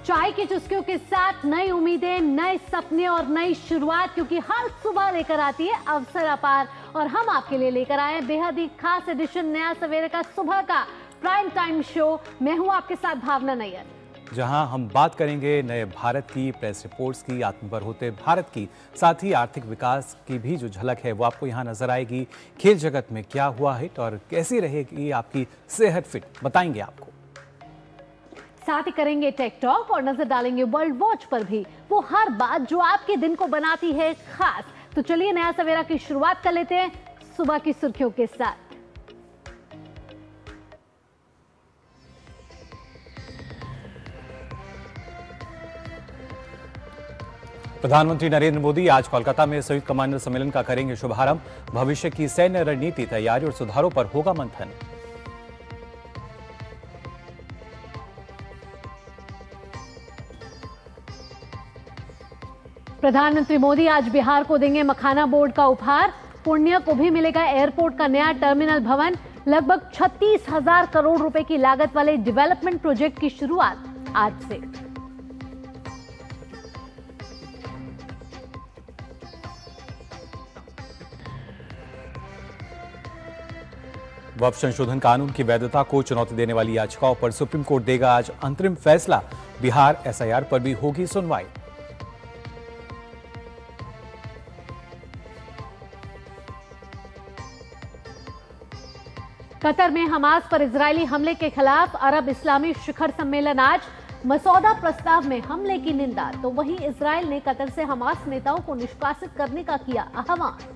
चाय की चुस्कियों के साथ नई उम्मीदें, नए सपने और नई शुरुआत, क्योंकि हर सुबह लेकर आती है अवसर अपार। और हम आपके लिए लेकर आए हैं बेहद ही खास एडिशन नया सवेरे का सुबह का प्राइम टाइम शो। मैं हूं आपके साथ भावना नैयर, जहां हम बात करेंगे नए भारत की, प्रेस रिपोर्ट्स की, आत्मनिर्भर होते भारत की, साथ ही आर्थिक विकास की भी जो झलक है वो आपको यहां नजर आएगी। खेल जगत में क्या हुआ हिट और कैसी रहेगी आपकी सेहत फिट, बताएंगे आपको। साथ ही करेंगे टेक टॉक और नजर डालेंगे वर्ल्ड वॉच पर भी, वो हर बात जो आपके दिन को बनाती है खास। तो चलिए नया सवेरा की शुरुआत कर लेते हैं सुबह की सुर्खियों के साथ। प्रधानमंत्री नरेंद्र मोदी आज कोलकाता में संयुक्त कमांडर सम्मेलन का करेंगे शुभारंभ। भविष्य की सैन्य रणनीति, तैयारी और सुधारों पर होगा मंथन। प्रधानमंत्री मोदी आज बिहार को देंगे मखाना बोर्ड का उपहार। पूर्णिया को भी मिलेगा एयरपोर्ट का नया टर्मिनल भवन। लगभग 36,000 करोड़ रुपए की लागत वाले डेवलपमेंट प्रोजेक्ट की शुरुआत आज से। वक्फ संशोधन कानून की वैधता को चुनौती देने वाली याचिकाओं पर सुप्रीम कोर्ट देगा आज अंतरिम फैसला। बिहार एसआईआर पर भी होगी सुनवाई। कतर में हमास पर इजरायली हमले के खिलाफ अरब इस्लामी शिखर सम्मेलन आज। मसौदा प्रस्ताव में हमले की निंदा, तो वहीं इजरायल ने कतर से हमास नेताओं को निष्कासित करने का किया आह्वान।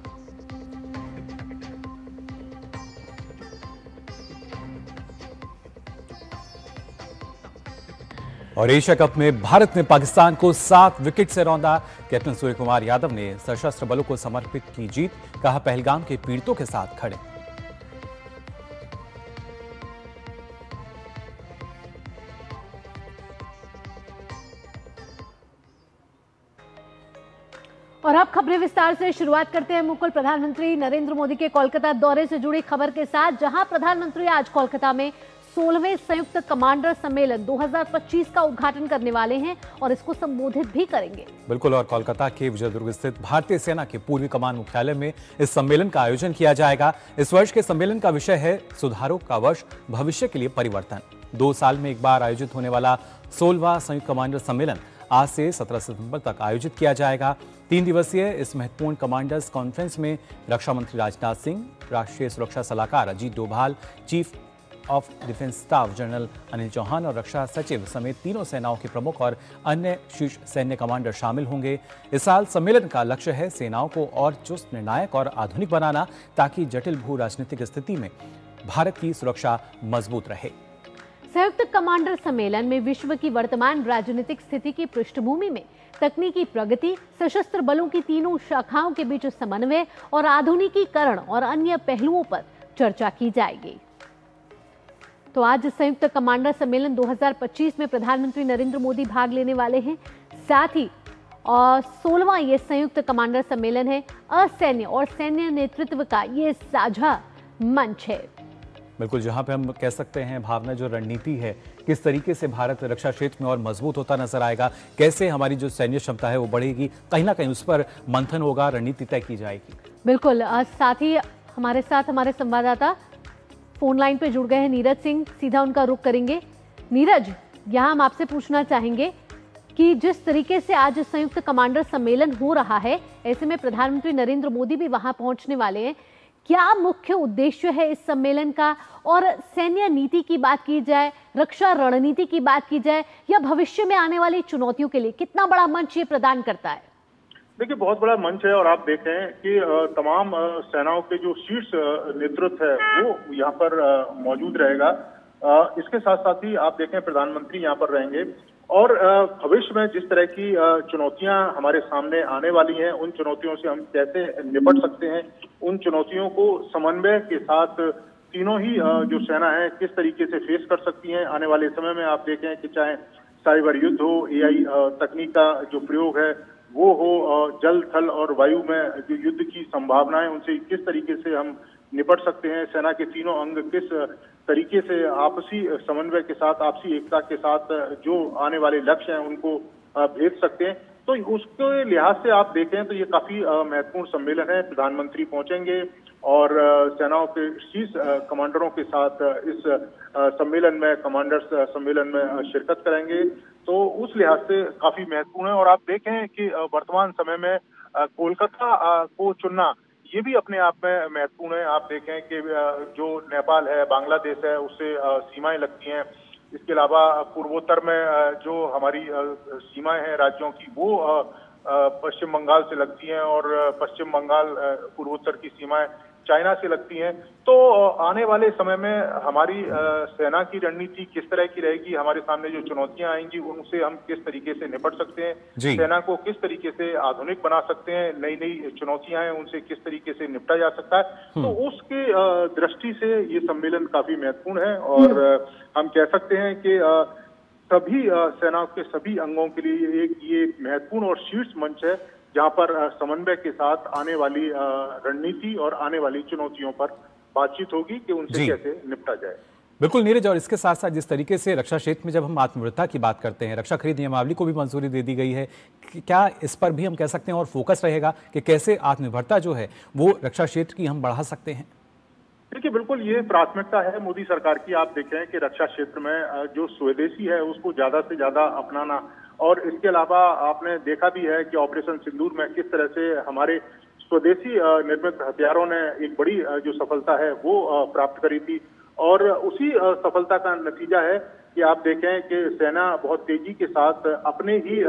और एशिया कप में भारत ने पाकिस्तान को 7 विकेट से रौंदा। कैप्टन सूर्य कुमार यादव ने सशस्त्र बलों को समर्पित की जीत, कहा पहलगाम के पीड़ितों के साथ खड़े। और अब खबरें विस्तार से शुरुआत करते हैं मुकुल। प्रधानमंत्री नरेंद्र मोदी के कोलकाता दौरे से जुड़ी खबर के साथ, जहां प्रधानमंत्री आज कोलकाता में 16वें संयुक्त कमांडर सम्मेलन 2025 का उद्घाटन करने वाले हैं और इसको संबोधित भी करेंगे। बिल्कुल, और कोलकाता के विजयदुर्ग स्थित भारतीय सेना के पूर्वी कमान मुख्यालय में इस सम्मेलन का आयोजन किया जाएगा। इस वर्ष के सम्मेलन का विषय है सुधारों का वर्ष, भविष्य के लिए परिवर्तन। 2 साल में एक बार आयोजित होने वाला 16वां संयुक्त कमांडर सम्मेलन आज से 17 सितंबर तक आयोजित किया जाएगा। 3 दिवसीय इस महत्वपूर्ण कमांडर्स कॉन्फ्रेंस में रक्षा मंत्री राजनाथ सिंह, राष्ट्रीय सुरक्षा सलाहकार Ajit Doval, chief of defence staff general Anil Chauhan और रक्षा सचिव समेत तीनों सेनाओं के प्रमुख और अन्य शीर्ष सैन्य कमांडर शामिल होंगे। इस साल सम्मेलन का लक्ष्य है सेनाओं को और चुस्त, निर्णायक और आधुनिक बनाना, ताकि जटिल भू राजनीतिक स्थिति में भारत की सुरक्षा मजबूत रहे। संयुक्त कमांडर सम्मेलन में विश्व की वर्तमान राजनीतिक स्थिति की पृष्ठभूमि में तकनीकी प्रगति, सशस्त्र बलों की तीनों शाखाओं के बीच समन्वय और आधुनिकीकरण और अन्य पहलुओं पर चर्चा की जाएगी। तो आज संयुक्त कमांडर सम्मेलन 2025 में प्रधानमंत्री नरेंद्र मोदी भाग लेने वाले हैं। साथ ही 16वां ये संयुक्त कमांडर सम्मेलन है। असैन्य और सैन्य नेतृत्व का ये साझा मंच है। बिल्कुल, जहां पे हम कह सकते हैं भावना, जो रणनीति है, किस तरीके से भारत रक्षा क्षेत्र में और मजबूत होता नजर आएगा, कैसे हमारी जो सैन्य क्षमता है वो बढ़ेगी, कहीं ना कहीं उस पर मंथन होगा, रणनीति तय की जाएगी। बिल्कुल, साथ ही हमारे साथ हमारे संवाददाता फोन लाइन पे जुड़ गए हैं नीरज सिंह, सीधा उनका रुख करेंगे। नीरज, यहाँ हम आपसे पूछना चाहेंगे कि जिस तरीके से आज संयुक्त कमांडर सम्मेलन हो रहा है, ऐसे में प्रधानमंत्री नरेंद्र मोदी भी वहां पहुंचने वाले हैं, क्या मुख्य उद्देश्य है इस सम्मेलन का? और सैन्य नीति की बात की जाए, रक्षा रणनीति की बात की जाए, या भविष्य में आने वाली चुनौतियों के लिए कितना बड़ा मंच ये प्रदान करता है? देखिए, बहुत बड़ा मंच है और आप देखें कि तमाम सेनाओं के जो शीर्ष नेतृत्व है वो यहाँ पर मौजूद रहेगा। इसके साथ साथ ही आप देखें प्रधानमंत्री यहाँ पर रहेंगे और भविष्य में जिस तरह की चुनौतियां हमारे सामने आने वाली हैं, उन चुनौतियों से हम कैसे निपट सकते हैं, उन चुनौतियों को समन्वय के साथ तीनों ही जो सेना है किस तरीके से फेस कर सकती हैं आने वाले समय में। आप देखें कि चाहे साइबर युद्ध हो, एआई तकनीक का जो प्रयोग है वो हो, जल, थल और वायु में जो युद्ध की संभावनाएं, उनसे किस तरीके से हम निपट सकते हैं, सेना के तीनों अंग किस तरीके से आपसी समन्वय के साथ, आपसी एकता के साथ जो आने वाले लक्ष्य हैं उनको भेज सकते हैं। तो उसके लिहाज से आप देखें तो ये काफी महत्वपूर्ण सम्मेलन है। प्रधानमंत्री पहुंचेंगे और सेनाओं के शीर्ष कमांडरों के साथ इस सम्मेलन में, कमांडर्स सम्मेलन में शिरकत करेंगे। तो उस लिहाज से काफी महत्वपूर्ण है। और आप देखें कि वर्तमान समय में कोलकाता को चुनना ये भी अपने आप में महत्वपूर्ण है। आप देखें कि जो नेपाल है, बांग्लादेश है, उससे सीमाएं लगती हैं। इसके अलावा पूर्वोत्तर में जो हमारी सीमाएं हैं राज्यों की, वो पश्चिम बंगाल से लगती हैं और पश्चिम बंगाल पूर्वोत्तर की सीमाएं चाइना से लगती हैं। तो आने वाले समय में हमारी सेना की रणनीति किस तरह की रहेगी, हमारे सामने जो चुनौतियां आएंगी उनसे हम किस तरीके से निपट सकते हैं, सेना को किस तरीके से आधुनिक बना सकते हैं, नई नई चुनौतियां हैं उनसे किस तरीके से निपटा जा सकता है। तो उसके दृष्टि से ये सम्मेलन काफी महत्वपूर्ण है और हम कह सकते हैं कि सभी सेना के सभी अंगों के लिए ये महत्वपूर्ण और शीर्ष मंच है जहां पर समन्वय के साथ आने वाली रणनीति और आने वाली चुनौतियों पर बातचीत होगी कि उनसे कैसे निपटा जाए। बिल्कुल नीरज, और इसके साथ साथ जिस तरीके से रक्षा क्षेत्र में जब हम आत्मनिर्भरता की बात करते हैं, रक्षा खरीद नियमावली को भी मंजूरी दे दी गई है, क्या इस पर भी हम कह सकते हैं और फोकस रहेगा कि कैसे आत्मनिर्भरता जो है वो रक्षा क्षेत्र की हम बढ़ा सकते हैं? देखिए, बिल्कुल ये प्राथमिकता है मोदी सरकार की। आप देखें कि रक्षा क्षेत्र में जो स्वदेशी है उसको ज्यादा से ज्यादा अपनाना, और इसके अलावा आपने देखा भी है कि ऑपरेशन सिंदूर में किस तरह से हमारे स्वदेशी निर्मित हथियारों ने एक बड़ी जो सफलता है वो प्राप्त करी थी। और उसी सफलता का नतीजा है कि आप देखें कि सेना बहुत तेजी के साथ अपने ही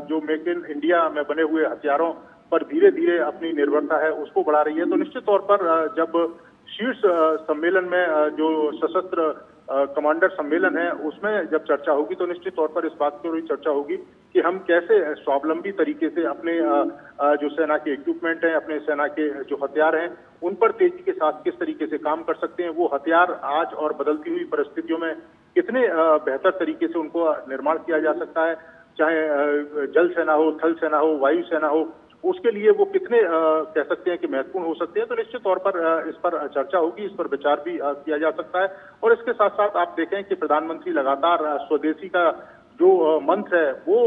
जो मेक इन इंडिया में बने हुए हथियारों पर धीरे धीरे अपनी निर्भरता है उसको बढ़ा रही है। तो निश्चित तौर पर जब शीर्ष सम्मेलन में जो सशस्त्र कमांडर सम्मेलन है उसमें जब चर्चा होगी तो निश्चित तौर पर इस बात की चर्चा होगी कि हम कैसे स्वावलंबी तरीके से अपने जो सेना के इक्विपमेंट हैं, अपने सेना के जो हथियार हैं, उन पर तेजी के साथ किस तरीके से काम कर सकते हैं। वो हथियार आज और बदलती हुई परिस्थितियों में कितने बेहतर तरीके से उनको निर्माण किया जा सकता है, चाहे जल सेना हो, थल सेना हो, वायु सेना हो, उसके लिए वो कितने कह सकते हैं कि महत्वपूर्ण हो सकते हैं। तो निश्चित तौर पर इस पर चर्चा होगी, इस पर विचार भी किया जा सकता है। और इसके साथ साथ आप देखें कि प्रधानमंत्री लगातार स्वदेशी का जो मंत्र है वो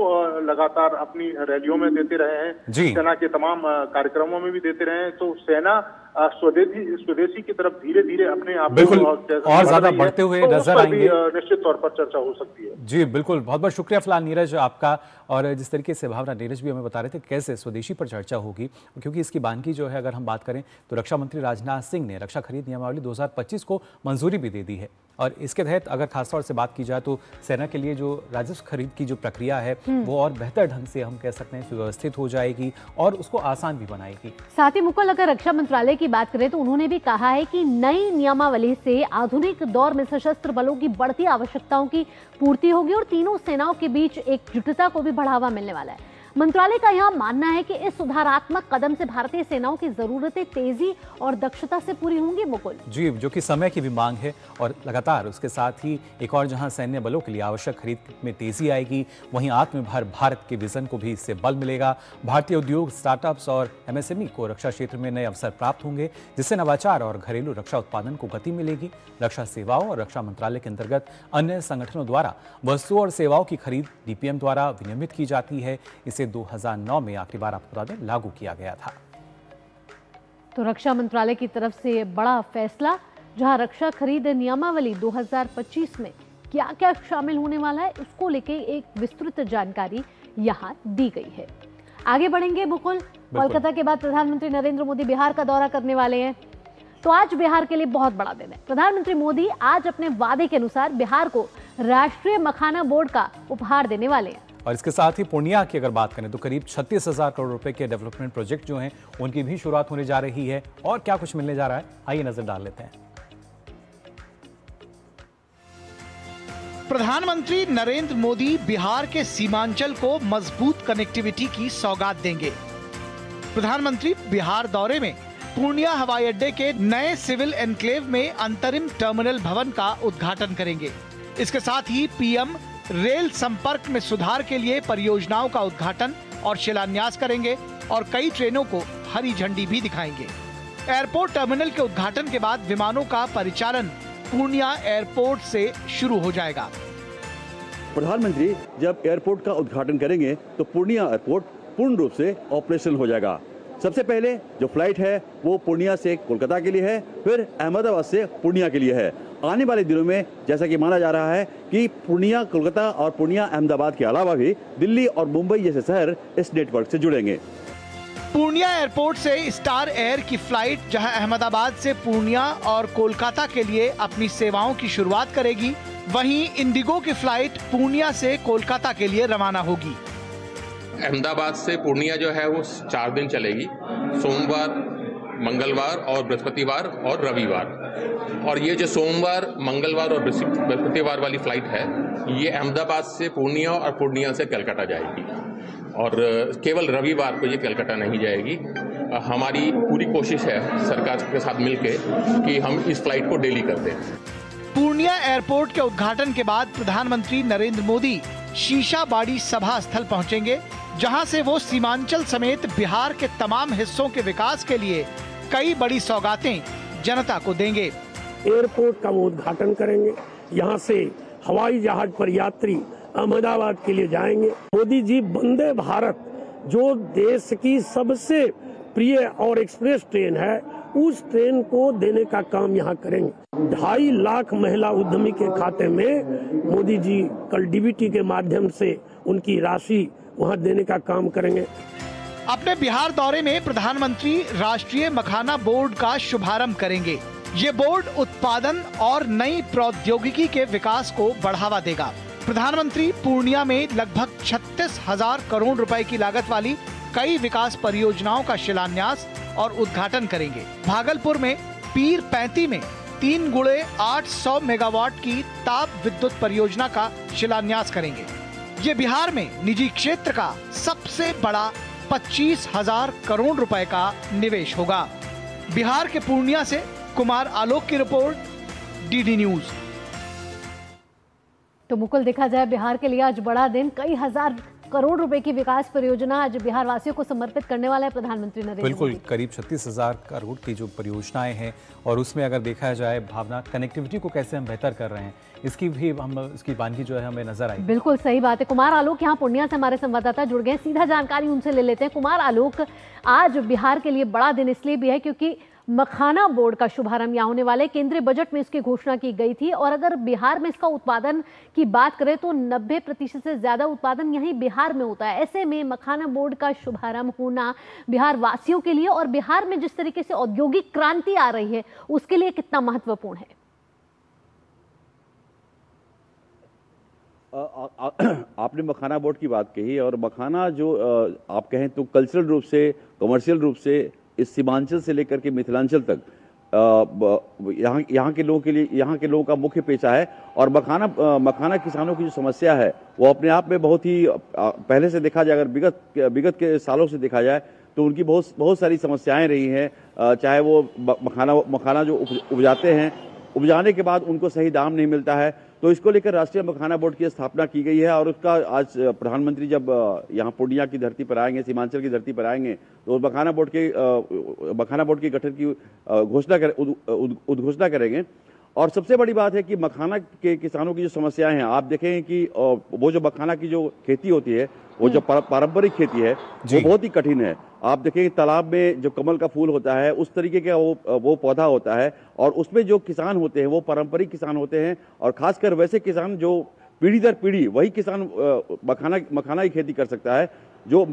लगातार अपनी रैलियों में देते रहे हैं, सेना के तमाम कार्यक्रमों में भी देते रहे हैं। तो सेना स्वदेशी की तरफ धीरे धीरे अपने आप बिल्कुल और ज्यादा बढ़ते हुए नजर आएंगे। निश्चित तौर पर चर्चा हो सकती है। जी बिल्कुल, बहुत बहुत शुक्रिया फिलहाल नीरज आपका। और जिस तरीके से भावना नीरज भी हमें बता रहे थे कैसे स्वदेशी पर चर्चा होगी, क्योंकि इसकी बानगी जो है अगर हम बात करें तो रक्षा मंत्री राजनाथ सिंह ने रक्षा खरीद नियमावली 2025 को मंजूरी भी दे दी है। और इसके तहत अगर खासतौर से बात की जाए तो सेना के लिए जो राजस्व खरीद की जो प्रक्रिया है वो और बेहतर ढंग से हम कह सकते हैं सुव्यवस्थित हो जाएगी और उसको आसान भी बनाएगी। साथ ही मुकुल, अगर रक्षा मंत्रालय की बात करें तो उन्होंने भी कहा है कि नई नियमावली से आधुनिक दौर में सशस्त्र बलों की बढ़ती आवश्यकताओं की पूर्ति होगी और तीनों सेनाओं के बीच एकजुटता को भी बढ़ावा मिलने वाला है। मंत्रालय का यह मानना है कि इस सुधारात्मक कदम से भारतीय सेनाओं की जरूरतें तेजी और दक्षता से पूरी होंगी। मुकुल जी, जो कि समय की भी मांग है और लगातार उसके साथ ही एक और जहां सैन्य बलों के लिए आवश्यक खरीद में तेजी आएगी, वहीं आत्मनिर्भर भारत के विजन को भी इससे बल मिलेगा। भारतीय उद्योग, स्टार्टअप्स और एमएसएमई को रक्षा क्षेत्र में नए अवसर प्राप्त होंगे, जिससे नवाचार और घरेलू रक्षा उत्पादन को गति मिलेगी। रक्षा सेवाओं और रक्षा मंत्रालय के अंतर्गत अन्य संगठनों द्वारा वस्तुओं और सेवाओं की खरीद डीपीएम द्वारा विनियमित की जाती है। इसे 2009 में आखिरी बार आपको बता दें लागू किया गया था। तो रक्षा मंत्रालय की तरफ से बड़ा फैसला, जहां रक्षा खरीद नियमावली 2025 में क्या क्या शामिल होने वाला है उसको लेके एक विस्तृत जानकारी यहां दी गई है। आगे बढ़ेंगे मुकुल, कोलकाता के बाद प्रधानमंत्री नरेंद्र मोदी बिहार का दौरा करने वाले हैं। तो आज बिहार के लिए बहुत बड़ा दिन है। प्रधानमंत्री मोदी आज अपने वादे के अनुसार बिहार को राष्ट्रीय मखाना बोर्ड का उपहार देने वाले हैं। और इसके साथ ही पूर्णिया की अगर बात करें तो करीब 36,000 करोड़ रुपए के डेवलपमेंट प्रोजेक्ट जो हैं उनकी भी शुरुआत होने जा रही है। और क्या कुछ मिलने जा रहा है, आइए नजर डाल लेते हैं। प्रधानमंत्री नरेंद्र मोदी बिहार के सीमांचल को मजबूत कनेक्टिविटी की सौगात देंगे। प्रधानमंत्री बिहार दौरे में पूर्णिया हवाई अड्डे के नए सिविल एनक्लेव में अंतरिम टर्मिनल भवन का उद्घाटन करेंगे। इसके साथ ही पीएम रेल संपर्क में सुधार के लिए परियोजनाओं का उद्घाटन और शिलान्यास करेंगे और कई ट्रेनों को हरी झंडी भी दिखाएंगे। एयरपोर्ट टर्मिनल के उद्घाटन के बाद विमानों का परिचालन पूर्णिया एयरपोर्ट से शुरू हो जाएगा। प्रधानमंत्री जब एयरपोर्ट का उद्घाटन करेंगे तो पूर्णिया एयरपोर्ट पूर्ण रूप से ऑपरेशनल हो जाएगा। सबसे पहले जो फ्लाइट है वो पूर्णिया से कोलकाता के लिए है, फिर अहमदाबाद से पूर्णिया के लिए है। आने वाले दिनों में जैसा कि माना जा रहा है कि पूर्णिया कोलकाता और पूर्णिया अहमदाबाद के अलावा भी दिल्ली और मुंबई जैसे शहर इस नेटवर्क से जुड़ेंगे। पूर्णिया एयरपोर्ट से स्टार एयर की फ्लाइट जहां अहमदाबाद से पूर्णिया और कोलकाता के लिए अपनी सेवाओं की शुरुआत करेगी, वहीं इंडिगो की फ्लाइट पूर्णिया से कोलकाता के लिए रवाना होगी। अहमदाबाद से पूर्णिया जो है वो 4 दिन चलेगी, सोमवार, मंगलवार और बृहस्पतिवार और रविवार। और ये जो सोमवार, मंगलवार और बृहस्पतिवार वाली फ्लाइट है ये अहमदाबाद से पूर्णिया और पूर्णिया से कलकत्ता जाएगी और केवल रविवार को ये कलकत्ता नहीं जाएगी। हमारी पूरी कोशिश है सरकार के साथ मिलके कि हम इस फ्लाइट को डेली कर दें। पूर्णिया एयरपोर्ट के उद्घाटन के बाद प्रधानमंत्री नरेंद्र मोदी शीशाबाड़ी सभा स्थल पहुंचेंगे, जहां से वो सीमांचल समेत बिहार के तमाम हिस्सों के विकास के लिए कई बड़ी सौगातें जनता को देंगे। एयरपोर्ट का वो उद्घाटन करेंगे, यहां से हवाई जहाज पर यात्री अहमदाबाद के लिए जाएंगे। मोदी जी वंदे भारत जो देश की सबसे प्रिय और एक्सप्रेस ट्रेन है, उस ट्रेन को देने का काम यहाँ करेंगे। 2.5 लाख महिला उद्यमी के खाते में मोदी जी कल डीबीटी के माध्यम से उनकी राशि वहाँ देने का काम करेंगे। अपने बिहार दौरे में प्रधानमंत्री राष्ट्रीय मखाना बोर्ड का शुभारंभ करेंगे। ये बोर्ड उत्पादन और नई प्रौद्योगिकी के विकास को बढ़ावा देगा। प्रधानमंत्री पूर्णिया में लगभग 36,000 करोड़ रुपए की लागत वाली कई विकास परियोजनाओं का शिलान्यास और उद्घाटन करेंगे। भागलपुर में पीर 35 में 3x800 मेगावाट की ताप विद्युत परियोजना का शिलान्यास करेंगे। ये बिहार में निजी क्षेत्र का सबसे बड़ा 25,000 करोड़ रुपए का निवेश होगा। बिहार के पूर्णिया से कुमार आलोक की रिपोर्ट, डीडी न्यूज। तो मुकुल, देखा जाए बिहार के लिए आज बड़ा दिन, कई हजार करोड़ रुपए की विकास परियोजना आज बिहार वासियों को समर्पित करने वाला है प्रधानमंत्री नरेंद्र मोदी। बिल्कुल, करीब 36,000 करोड़ की जो परियोजनाएं हैं और उसमें अगर देखा जाए भावना, कनेक्टिविटी को कैसे हम बेहतर कर रहे हैं, इसकी भी इसकी वानगी जो है हमें नजर आई। बिल्कुल सही बात है। कुमार आलोक यहाँ पूर्णिया से हमारे संवाददाता जुड़ गए, सीधा जानकारी उनसे ले लेते हैं। कुमार आलोक, आज बिहार के लिए बड़ा दिन इसलिए भी है क्योंकि मखाना बोर्ड का शुभारंभ यहाँ होने वाले, केंद्रीय बजट में इसकी घोषणा की गई थी और अगर बिहार में इसका उत्पादन की बात करें तो 90% से ज्यादा उत्पादन यहीं बिहार में होता है। ऐसे में मखाना बोर्ड का शुभारंभ होना बिहार वासियों के लिए और बिहार में जिस तरीके से औद्योगिक क्रांति आ रही है उसके लिए कितना महत्वपूर्ण है? आपने मखाना बोर्ड की बात कही और मखाना जो आप कहें तो कल्चरल रूप से, कमर्शियल रूप से इस सीमांचल से लेकर के मिथिलांचल तक यहाँ के लोगों के लिए, यहाँ के लोगों का मुख्य पेशा है। और मखाना किसानों की जो समस्या है वो अपने आप में बहुत ही पहले से देखा जाए, अगर विगत के सालों से देखा जाए तो उनकी बहुत सारी समस्याएं रही हैं। चाहे वो मखाना जो उपजाते हैं, उपजाने के बाद उनको सही दाम नहीं मिलता है, तो इसको लेकर राष्ट्रीय मखाना बोर्ड की स्थापना की गई है। और उसका आज प्रधानमंत्री जब यहाँ पूर्णिया की धरती पर आएंगे, सीमांचल की धरती पर आएंगे, तो मखाना बोर्ड के गठन की उद्घोषणा करेंगे। और सबसे बड़ी बात है कि मखाना के किसानों की जो समस्याएं हैं, आप देखें कि वो जो मखाना की जो खेती होती है, वो जो पारंपरिक खेती है वो बहुत ही कठिन है। आप देखें तालाब में जो कमल का फूल होता है उस तरीके का वो पौधा होता है और उसमें जो किसान होते हैं वो पारंपरिक किसान होते हैं और खासकर वैसे किसान जो पीढ़ी दर पीढ़ी वही किसान मखाना की खेती कर सकता है जो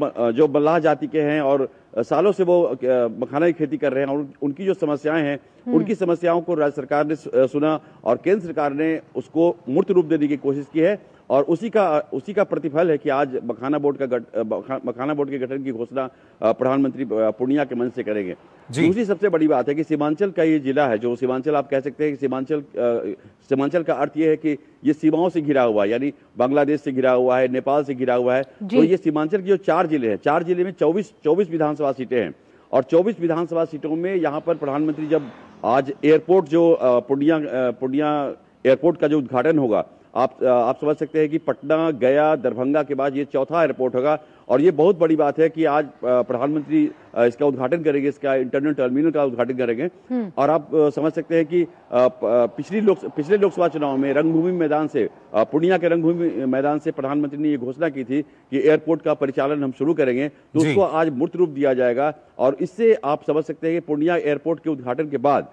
मल्लाह जाति के हैं और सालों से वो मखाना की खेती कर रहे हैं। और उनकी जो समस्याएं हैं उनकी समस्याओं को राज्य सरकार ने सुना और केंद्र सरकार ने उसको मूर्त रूप देने की कोशिश की है और उसी का प्रतिफल है कि आज मखाना बोर्ड के गठन की घोषणा प्रधानमंत्री पूर्णिया के मंच से करेंगे। दूसरी सबसे बड़ी बात है कि सीमांचल का ये जिला है, जो सीमांचल आप कह सकते हैं कि सीमांचल का अर्थ ये है कि ये सीमाओं से घिरा हुआ है, यानी बांग्लादेश से घिरा हुआ है, नेपाल से घिरा हुआ है। तो ये सीमांचल की जो 4 जिले हैं, 4 जिले में 24 विधानसभा सीटें हैं और 24 विधानसभा सीटों में यहाँ पर प्रधानमंत्री जब आज एयरपोर्ट जो पूर्णिया एयरपोर्ट का जो उद्घाटन होगा, आप समझ सकते हैं कि पटना, गया, दरभंगा के बाद ये चौथा एयरपोर्ट होगा और ये बहुत बड़ी बात है कि आज प्रधानमंत्री इसका उद्घाटन करेंगे, इसका इंटरनल टर्मिनल का उद्घाटन करेंगे। और आप समझ सकते हैं कि पिछले लोकसभा चुनाव में रंगभूमि मैदान से, पूर्णिया के रंगभूमि मैदान से प्रधानमंत्री ने ये घोषणा की थी कि एयरपोर्ट का परिचालन हम शुरू करेंगे, तो उसको आज मूर्त रूप दिया जाएगा। और इससे आप समझ सकते हैं कि पूर्णिया एयरपोर्ट के उद्घाटन के बाद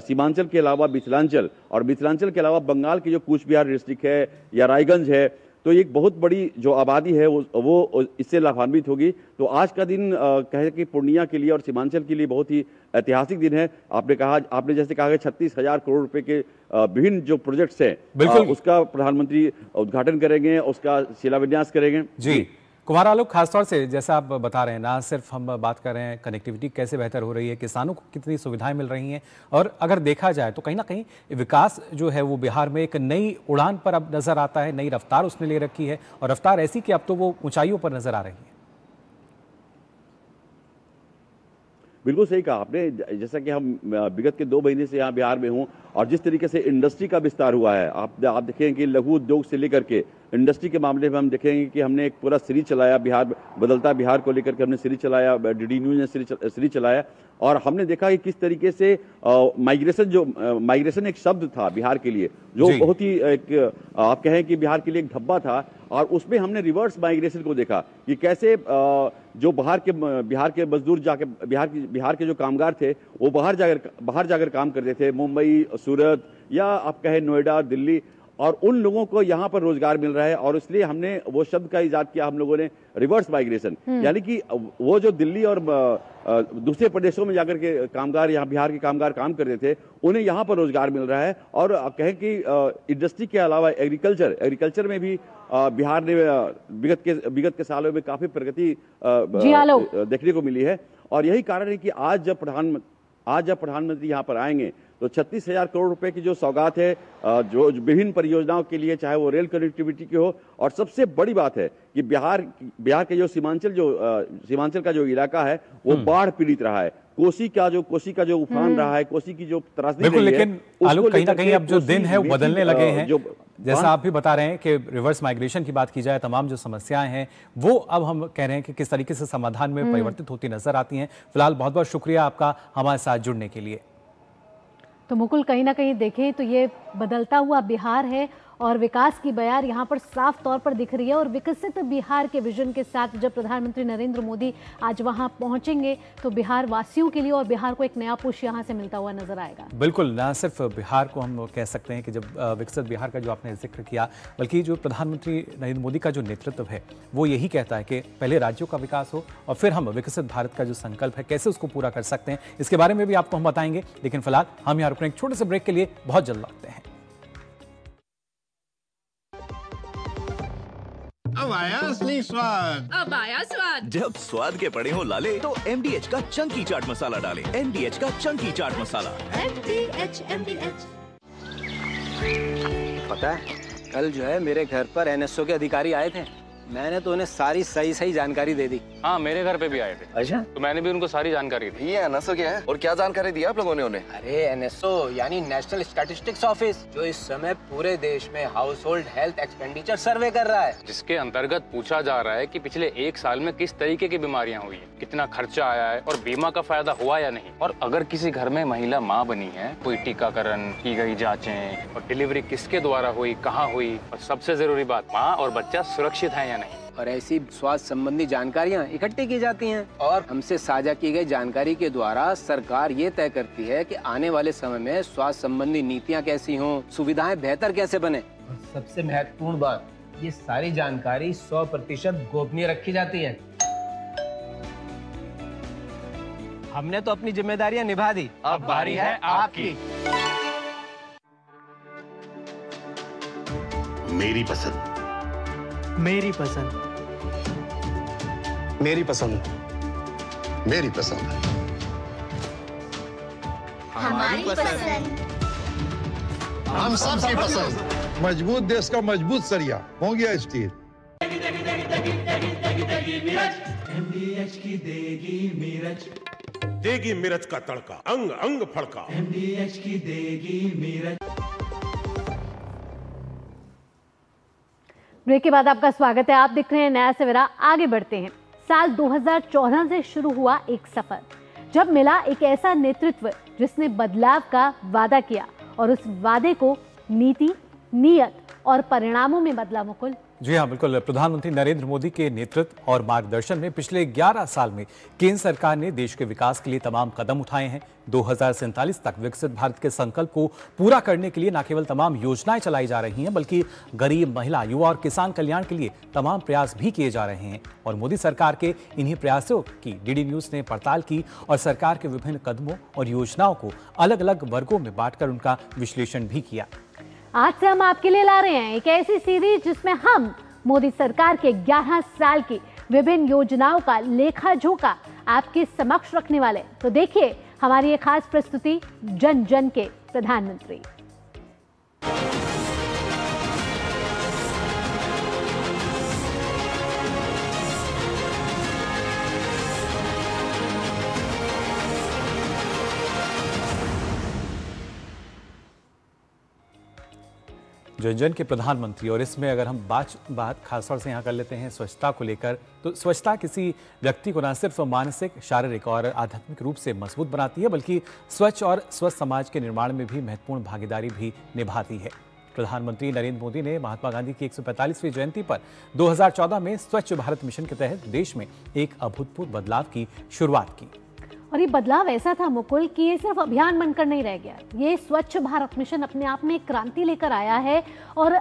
सीमांचल के अलावा मिथिलांचल, और मिथिलांचल के अलावा बंगाल की जो कूच बिहार डिस्ट्रिक्ट है या रायगंज है, तो एक बहुत बड़ी जो आबादी है वो इससे लाभान्वित होगी। तो आज का दिन कहे कि पूर्णिया के लिए और सीमांचल के लिए बहुत ही ऐतिहासिक दिन है। आपने जैसे कहा कि 36,000 करोड़ रुपए के विभिन्न जो प्रोजेक्ट्स हैं उसका प्रधानमंत्री उद्घाटन करेंगे, उसका शिलान्यास करेंगे। जी कुमार आलोक, खासतौर से जैसा आप बता रहे हैं, ना सिर्फ हम बात कर रहे हैं कनेक्टिविटी कैसे बेहतर हो रही है, किसानों को कितनी सुविधाएं मिल रही हैं, और अगर देखा जाए तो कहीं ना कहीं विकास जो है वो बिहार में एक नई उड़ान पर अब नजर आता है, नई रफ्तार उसने ले रखी है, और रफ्तार ऐसी कि अब तो वो ऊंचाइयों पर नजर आ रही है। बिल्कुल सही कहा आपने। जैसा कि हम विगत के 2 महीने से यहाँ बिहार में हूँ, और जिस तरीके से इंडस्ट्री का विस्तार हुआ है, आप देखेंगे कि लघु उद्योग से लेकर के इंडस्ट्री के मामले में हम देखेंगे कि हमने एक पूरा सीरीज चलाया, बिहार बदलता बिहार को लेकर के हमने सीरीज चलाया, डीडी न्यूज ने सीरीज चलाया, और हमने देखा कि किस तरीके से माइग्रेशन एक शब्द था बिहार के लिए, जो बहुत ही एक आप कहें कि बिहार के लिए एक धब्बा था, और उसमें हमने रिवर्स माइग्रेशन को देखा कि कैसे जो बिहार के मजदूर जाके बिहार के जो कामगार थे वो बाहर जाकर काम करते थे, मुंबई, सूरत या आप कहें नोएडा, दिल्ली, और उन लोगों को यहाँ पर रोजगार मिल रहा है। और इसलिए हमने वो शब्द का इजाद किया हम लोगों ने, रिवर्स माइग्रेशन, यानी कि वो जो दिल्ली और दूसरे प्रदेशों में जाकर के कामगार, यहाँ बिहार के कामगार काम करते थे, उन्हें यहाँ पर रोजगार मिल रहा है। और कहें कि इंडस्ट्री के अलावा एग्रीकल्चर में भी बिहार ने विगत के सालों में काफी प्रगति देखने को मिली है। और यही कारण है कि आज जब प्रधानमंत्री यहाँ पर आएंगे तो 36,000 करोड़ रुपए की जो सौगात है जो विभिन्न परियोजनाओं के लिए, चाहे वो रेल कनेक्टिविटी की हो, और सबसे बड़ी बात है कि बिहार के जो सीमांचल का जो इलाका है वो बाढ़ पीड़ित रहा है। कोसी का जो उफान रहा है, कोसी की जो त्रासदी रही है, लेकिन आलोक कहीं ना कहीं अब जो दिन है वो बदलने लगे हैं। जैसा आप भी बता रहे हैं कि रिवर्स माइग्रेशन की बात की जाए, तमाम जो समस्याएं हैं वो अब हम कह रहे हैं कि किस तरीके से समाधान में परिवर्तित होती नजर आती हैं। फिलहाल बहुत बहुत शुक्रिया आपका हमारे साथ जुड़ने के लिए। तो मुकुल, कहीं ना कहीं देखें तो ये बदलता हुआ बिहार है और विकास की बयार यहाँ पर साफ तौर पर दिख रही है। और विकसित बिहार के विजन के साथ जब प्रधानमंत्री नरेंद्र मोदी आज वहाँ पहुँचेंगे तो बिहार वासियों के लिए और बिहार को एक नया पुश यहाँ से मिलता हुआ नजर आएगा। बिल्कुल, ना सिर्फ बिहार को हम कह सकते हैं कि जब विकसित बिहार का जो आपने जिक्र किया, बल्कि जो प्रधानमंत्री नरेंद्र मोदी का जो नेतृत्व है वो यही कहता है कि पहले राज्यों का विकास हो और फिर हम विकसित भारत का जो संकल्प है कैसे उसको पूरा कर सकते हैं, इसके बारे में भी आपको हम बताएंगे। लेकिन फिलहाल हम यहाँ रुकने एक छोटे से ब्रेक के लिए बहुत जल्द लौटते हैं। अब आया असली स्वाद। अब आया स्वाद। जब स्वाद के पड़े हो लाले तो MDH का चंकी चाट मसाला डालें। MDH का चंकी चाट मसाला। MDH। पता है, कल जो है मेरे घर पर NSO के अधिकारी आए थे। मैंने तो उन्हें सारी सही जानकारी दे दी। हाँ, मेरे घर पे भी आए थे। अच्छा? तो मैंने भी उनको सारी जानकारी दी। ये NSO क्या है और क्या जानकारी दी आप लोगों ने उन्हें? अरे NSO यानी नेशनल स्टैटिस्टिक्स ऑफिस, जो इस समय पूरे देश में हाउस होल्ड हेल्थ एक्सपेंडिचर सर्वे कर रहा है, जिसके अंतर्गत पूछा जा रहा है कि पिछले 1 साल में किस तरीके की बीमारियां हुई है, कितना खर्चा आया है और बीमा का फायदा हुआ या नहीं। और अगर किसी घर में महिला माँ बनी है, कोई टीकाकरण की गई जाँचें और डिलीवरी किसके द्वारा हुई, कहाँ हुई, और सबसे जरूरी बात, माँ और बच्चा सुरक्षित है या नहीं। और ऐसी स्वास्थ्य संबंधी जानकारियां इकट्ठी की जाती हैं और हमसे साझा की गई जानकारी के द्वारा सरकार ये तय करती है कि आने वाले समय में स्वास्थ्य संबंधी नीतियां कैसी हों, सुविधाएं बेहतर कैसे बने। और सबसे महत्वपूर्ण बात, ये सारी जानकारी 100% गोपनीय रखी जाती है। हमने तो अपनी जिम्मेदारियां निभा दी, अब बारी है आपकी। मेरी पसंद, मेरी पसंद, मेरी पसंद, मेरी पसंद, हमारी पसंद, हम सबकी पसंद। मजबूत देश का मजबूत सरिया हो गया स्टील। MDH की देगी मिर्च, देगी मिर्च का तड़का, अंग अंग फड़का। MDH की देगी मिर्च। ब्रेक के बाद आपका स्वागत है। आप देख रहे हैं नया सवेरा। आगे बढ़ते हैं। साल 2014 से शुरू हुआ एक सफर, जब मिला एक ऐसा नेतृत्व जिसने बदलाव का वादा किया और उस वादे को नीति, नीयत और परिणामों में बदला। मुकुल जी हाँ, बिल्कुल। प्रधानमंत्री नरेंद्र मोदी के नेतृत्व और मार्गदर्शन में पिछले 11 साल में केंद्र सरकार ने देश के विकास के लिए तमाम कदम उठाए हैं। 2047 तक विकसित भारत के संकल्प को पूरा करने के लिए न केवल तमाम योजनाएं चलाई जा रही हैं, बल्कि गरीब, महिला, युवा और किसान कल्याण के लिए तमाम प्रयास भी किए जा रहे हैं। और मोदी सरकार के इन्हीं प्रयासों की डीडी न्यूज ने पड़ताल की और सरकार के विभिन्न कदमों और योजनाओं को अलग अलग वर्गों में बांटकर उनका विश्लेषण भी किया। आज से हम आपके लिए ला रहे हैं एक ऐसी सीरीज जिसमें हम मोदी सरकार के 11 साल की विभिन्न योजनाओं का लेखा जोखा आपके समक्ष रखने वाले। तो देखिए हमारी ये खास प्रस्तुति, जन जन के प्रधानमंत्री। जन जन के प्रधानमंत्री। और इसमें अगर हम बात खासतौर से यहाँ कर लेते हैं स्वच्छता को लेकर, तो स्वच्छता किसी व्यक्ति को न सिर्फ मानसिक, शारीरिक और आध्यात्मिक रूप से मजबूत बनाती है, बल्कि स्वच्छ और स्वस्थ समाज के निर्माण में भी महत्वपूर्ण भागीदारी भी निभाती है। प्रधानमंत्री नरेंद्र मोदी ने महात्मा गांधी की 145वीं जयंती पर 2014 में स्वच्छ भारत मिशन के तहत देश में एक अभूतपूर्व बदलाव की शुरुआत की। और ये बदलाव ऐसा था मुकुल कि ये सिर्फ अभियान बनकर नहीं रह गया। ये स्वच्छ भारत मिशन अपने आप में एक क्रांति लेकर आया है और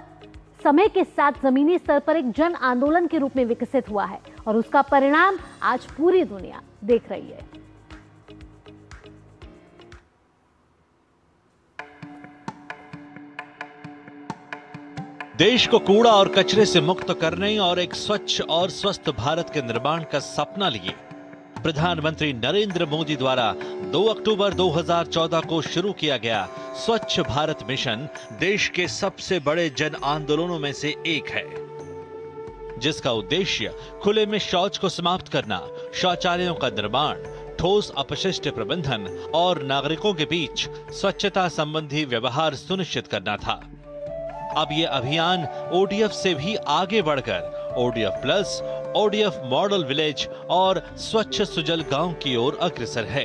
समय के साथ जमीनी स्तर पर एक जन आंदोलन के रूप में विकसित हुआ है। और उसका परिणाम आज पूरी दुनिया देख रही है। देश को कूड़ा और कचरे से मुक्त करने और एक स्वच्छ और स्वस्थ भारत के निर्माण का सपना लिए प्रधानमंत्री नरेंद्र मोदी द्वारा 2 अक्टूबर 2014 को शुरू किया गया स्वच्छ भारत मिशन देश के सबसे बड़े जन आंदोलनों में से एक है, जिसका उद्देश्य खुले में शौच को समाप्त करना, शौचालयों का निर्माण, ठोस अपशिष्ट प्रबंधन और नागरिकों के बीच स्वच्छता संबंधी व्यवहार सुनिश्चित करना था। अब ये अभियान ओडीएफ से भी आगे बढ़कर ODF plus, ODF model village और स्वच्छ सुजल गांव की ओर अग्रसर है।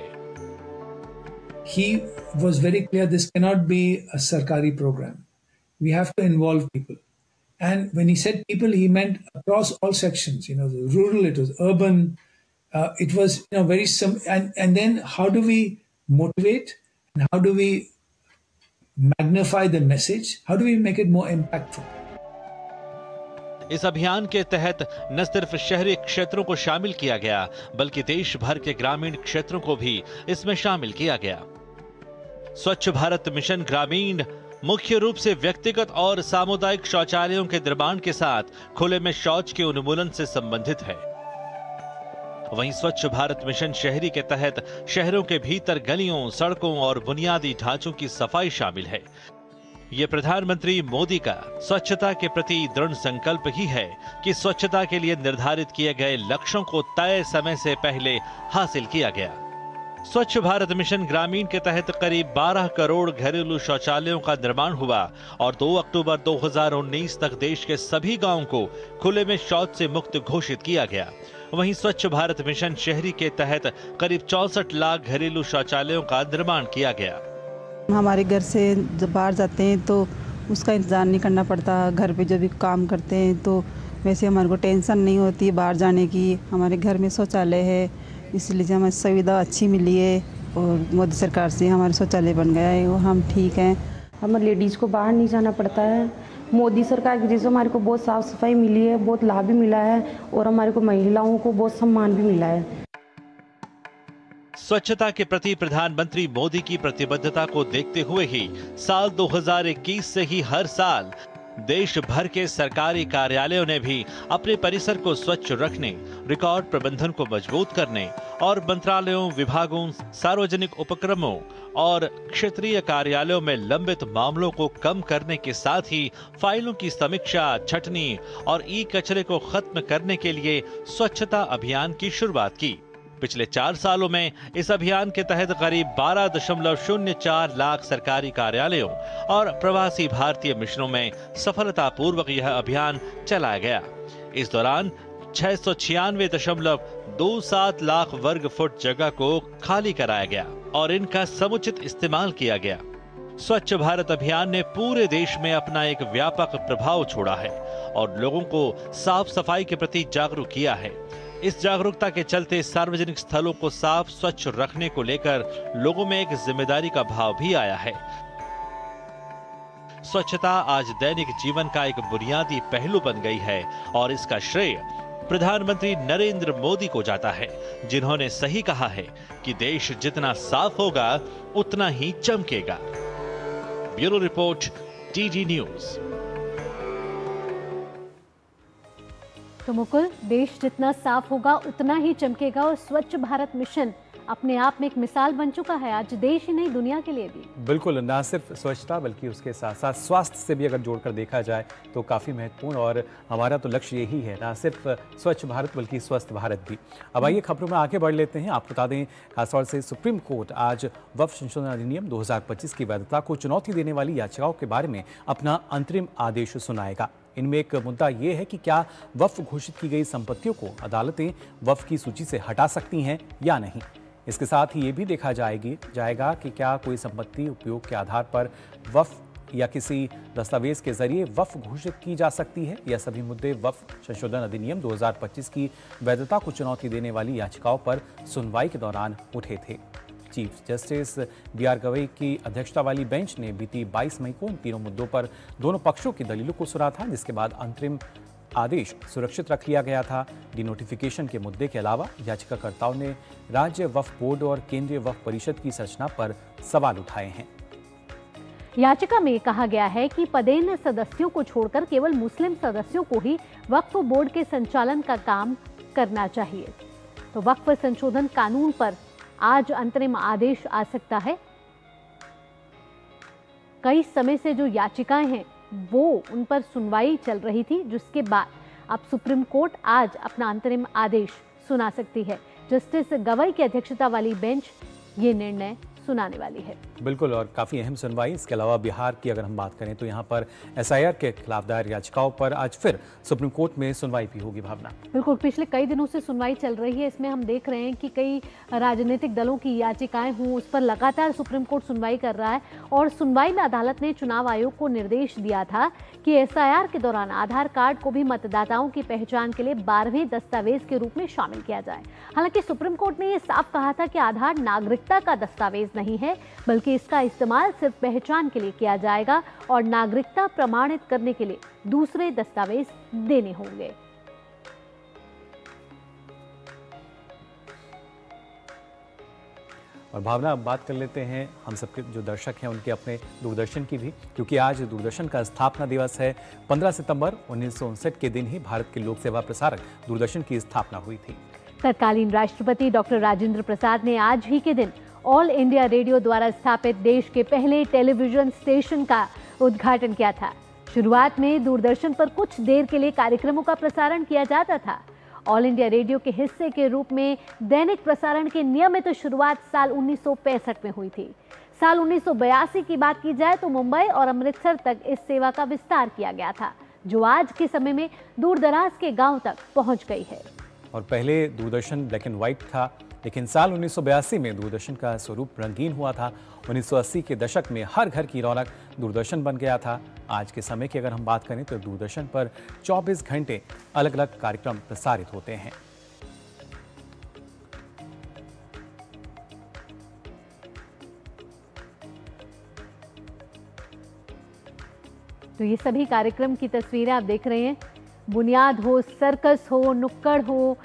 He was very clear this cannot be a sarkari program. We have to involve people. And when he said people, he meant across all sections. You know, the rural, it was urban, it was very and then how do we motivate and how do we magnify the message? How do we make it more impactful? इस अभियान के तहत न सिर्फ शहरी क्षेत्रों को शामिल किया गया, बल्कि देश भर के ग्रामीण क्षेत्रों को भी इसमें शामिल किया गया। स्वच्छ भारत मिशन ग्रामीण मुख्य रूप से व्यक्तिगत और सामुदायिक शौचालयों के निर्माण के साथ खुले में शौच के उन्मूलन से संबंधित है। वहीं स्वच्छ भारत मिशन शहरी के तहत शहरों के भीतर गलियों, सड़कों और बुनियादी ढांचों की सफाई शामिल है। ये प्रधानमंत्री मोदी का स्वच्छता के प्रति दृढ़ संकल्प ही है कि स्वच्छता के लिए निर्धारित किए गए लक्ष्यों को तय समय से पहले हासिल किया गया। स्वच्छ भारत मिशन ग्रामीण के तहत करीब 12 करोड़ घरेलू शौचालयों का निर्माण हुआ और 2 अक्टूबर 2019 तक देश के सभी गांवों को खुले में शौच से मुक्त घोषित किया गया। वहीं स्वच्छ भारत मिशन शहरी के तहत करीब 64 लाख घरेलू शौचालयों का निर्माण किया गया। हमारे घर से जब बाहर जाते हैं तो उसका इंतज़ार नहीं करना पड़ता। घर पे जब भी काम करते हैं तो वैसे हमारे को टेंशन नहीं होती बाहर जाने की। हमारे घर में शौचालय है, इसलिए हमें सुविधा अच्छी मिली है और मोदी सरकार से हमारे शौचालय बन गया है और हम ठीक हैं। हमें लेडीज़ को बाहर नहीं जाना पड़ता है। मोदी सरकार की वजह से हमारे को बहुत साफ़ सफाई मिली है, बहुत लाभ भी मिला है और हमारे को महिलाओं को बहुत सम्मान भी मिला है। स्वच्छता के प्रति प्रधानमंत्री मोदी की प्रतिबद्धता को देखते हुए ही साल 2021 से ही हर साल देश भर के सरकारी कार्यालयों ने भी अपने परिसर को स्वच्छ रखने, रिकॉर्ड प्रबंधन को मजबूत करने और मंत्रालयों, विभागों, सार्वजनिक उपक्रमों और क्षेत्रीय कार्यालयों में लंबित मामलों को कम करने के साथ ही फाइलों की समीक्षा, छटनी और ई कचरे को खत्म करने के लिए स्वच्छता अभियान की शुरुआत की। पिछले 4 सालों में इस अभियान के तहत करीब 12.04 लाख सरकारी कार्यालयों और प्रवासी भारतीय मिशनों में सफलतापूर्वक यह अभियान चलाया गया। इस दौरान 696.27 लाख वर्ग फुट जगह को खाली कराया गया और इनका समुचित इस्तेमाल किया गया। स्वच्छ भारत अभियान ने पूरे देश में अपना एक व्यापक प्रभाव छोड़ा है और लोगों को साफ सफाई के प्रति जागरूक किया है। इस जागरूकता के चलते सार्वजनिक स्थलों को साफ स्वच्छ रखने को लेकर लोगों में एक जिम्मेदारी का भाव भी आया है। स्वच्छता आज दैनिक जीवन का एक बुनियादी पहलू बन गई है और इसका श्रेय प्रधानमंत्री नरेंद्र मोदी को जाता है, जिन्होंने सही कहा है कि देश जितना साफ होगा उतना ही चमकेगा। Bureau report, TG news. तो मुकुल, देश जितना साफ होगा उतना ही चमकेगा और स्वच्छ भारत मिशन अपने आप में एक मिसाल बन चुका है आज देश ही नहीं दुनिया के लिए भी। बिल्कुल, ना सिर्फ स्वच्छता बल्कि उसके साथ साथ स्वास्थ्य से भी अगर जोड़कर देखा जाए तो काफ़ी महत्वपूर्ण, और हमारा तो लक्ष्य यही है, ना सिर्फ स्वच्छ भारत बल्कि स्वस्थ भारत भी। अब आइए खबरों में आगे बढ़ लेते हैं। आपको बता दें खासतौर से सुप्रीम कोर्ट आज वक्फ संशोधन अधिनियम 2025 की वैधता को चुनौती देने वाली याचिकाओं के बारे में अपना अंतरिम आदेश सुनाएगा। इनमें एक मुद्दा ये है कि क्या वक्फ घोषित की गई संपत्तियों को अदालतें वक्फ की सूची से हटा सकती हैं या नहीं। इसके साथ ही ये भी देखा जाएगा कि क्या कोई संपत्ति उपयोग के आधार पर वक्फ या किसी दस्तावेज के जरिए वक्फ घोषित की जा सकती है। यह सभी मुद्दे वक्फ संशोधन अधिनियम 2025 की वैधता को चुनौती देने वाली याचिकाओं पर सुनवाई के दौरान उठे थे। चीफ जस्टिस BR गवई की अध्यक्षता वाली बेंच ने बीती 22 मई को इन तीनों मुद्दों पर दोनों पक्षों की दलीलों को सुना था, जिसके बाद अंतरिम आदेश सुरक्षित रख लिया गया था। डिनोटिफिकेशन के मुद्दे के अलावा याचिकाकर्ताओं ने राज्य वक्फ बोर्ड और केंद्रीय वक्फ परिषद की संरचना पर सवाल उठाए हैं। याचिका में कहा गया है कि पदेन सदस्यों को छोड़कर केवल मुस्लिम सदस्यों को ही वक्फ बोर्ड के संचालन का काम करना चाहिए। तो वक्फ संशोधन कानून पर आज अंतरिम आदेश आ सकता है। कई समय से जो याचिकाएं हैं वो उन पर सुनवाई चल रही थी, जिसके बाद अब सुप्रीम कोर्ट आज अपना अंतरिम आदेश सुना सकती है। जस्टिस गवई की अध्यक्षता वाली बेंच ये निर्णय सुनाने वाली है। बिल्कुल, और काफ़ी अहम सुनवाई। इसके अलावा बिहार की अगर हम बात करें तो यहाँ पर SIR के खिलाफ दायर याचिकाओं पर आज फिर सुप्रीम कोर्ट में सुनवाई भी होगी। भावना, बिल्कुल, पिछले कई दिनों से सुनवाई चल रही है। इसमें हम देख रहे हैं कि कई राजनीतिक दलों की याचिकाएं हों, उस पर लगातार सुप्रीम कोर्ट सुनवाई कर रहा है। और सुनवाई में अदालत ने चुनाव आयोग को निर्देश दिया था कि SIR के दौरान आधार कार्ड को भी मतदाताओं की पहचान के लिए 12वें दस्तावेज के रूप में शामिल किया जाए। हालांकि सुप्रीम कोर्ट ने यह साफ कहा था कि आधार नागरिकता का दस्तावेज नहीं है, बल्कि इसका इस्तेमाल सिर्फ पहचान के लिए किया जाएगा और नागरिकता प्रमाणित करने के लिए दूसरे दस्तावेज देने होंगे। और भावना, अब बात कर लेते हैं हम सबके जो दर्शक हैं उनके अपने दूरदर्शन की भी, क्योंकि आज दूरदर्शन का स्थापना दिवस है। 15 सितंबर 1959 के दिन ही भारत के लोक सेवा प्रसारक दूरदर्शन की स्थापना हुई थी। तत्कालीन राष्ट्रपति डॉक्टर राजेंद्र प्रसाद ने आज ही के दिन ऑल इंडिया रेडियो द्वारा स्थापित देश के पहले टेलीविजन स्टेशन का उद्घाटन किया था। शुरुआत में दूरदर्शन पर कुछ देर के लिए कार्यक्रमों का प्रसारण किया जाता था। ऑल इंडिया रेडियो के हिस्से के रूप में दैनिक प्रसारण की नियमित शुरुआत साल 1965 में हुई थी। साल 1982 की बात की जाए तो मुंबई और अमृतसर तक इस सेवा का विस्तार किया गया था, जो आज के समय में दूर दराज के गांव तक पहुंच गई है। और पहले दूरदर्शन ब्लैक एंड व्हाइट था, लेकिन साल 1982 में दूरदर्शन का स्वरूप रंगीन हुआ था। 1980 के दशक में हर घर की रौनक दूरदर्शन बन गया था। आज के समय की अगर हम बात करें तो दूरदर्शन पर 24 घंटे अलग अलग कार्यक्रम प्रसारित होते हैं। तो ये सभी कार्यक्रम की तस्वीरें आप देख रहे हैं। बुनियाद हो, सर्कस हो, नुक्कड़ हो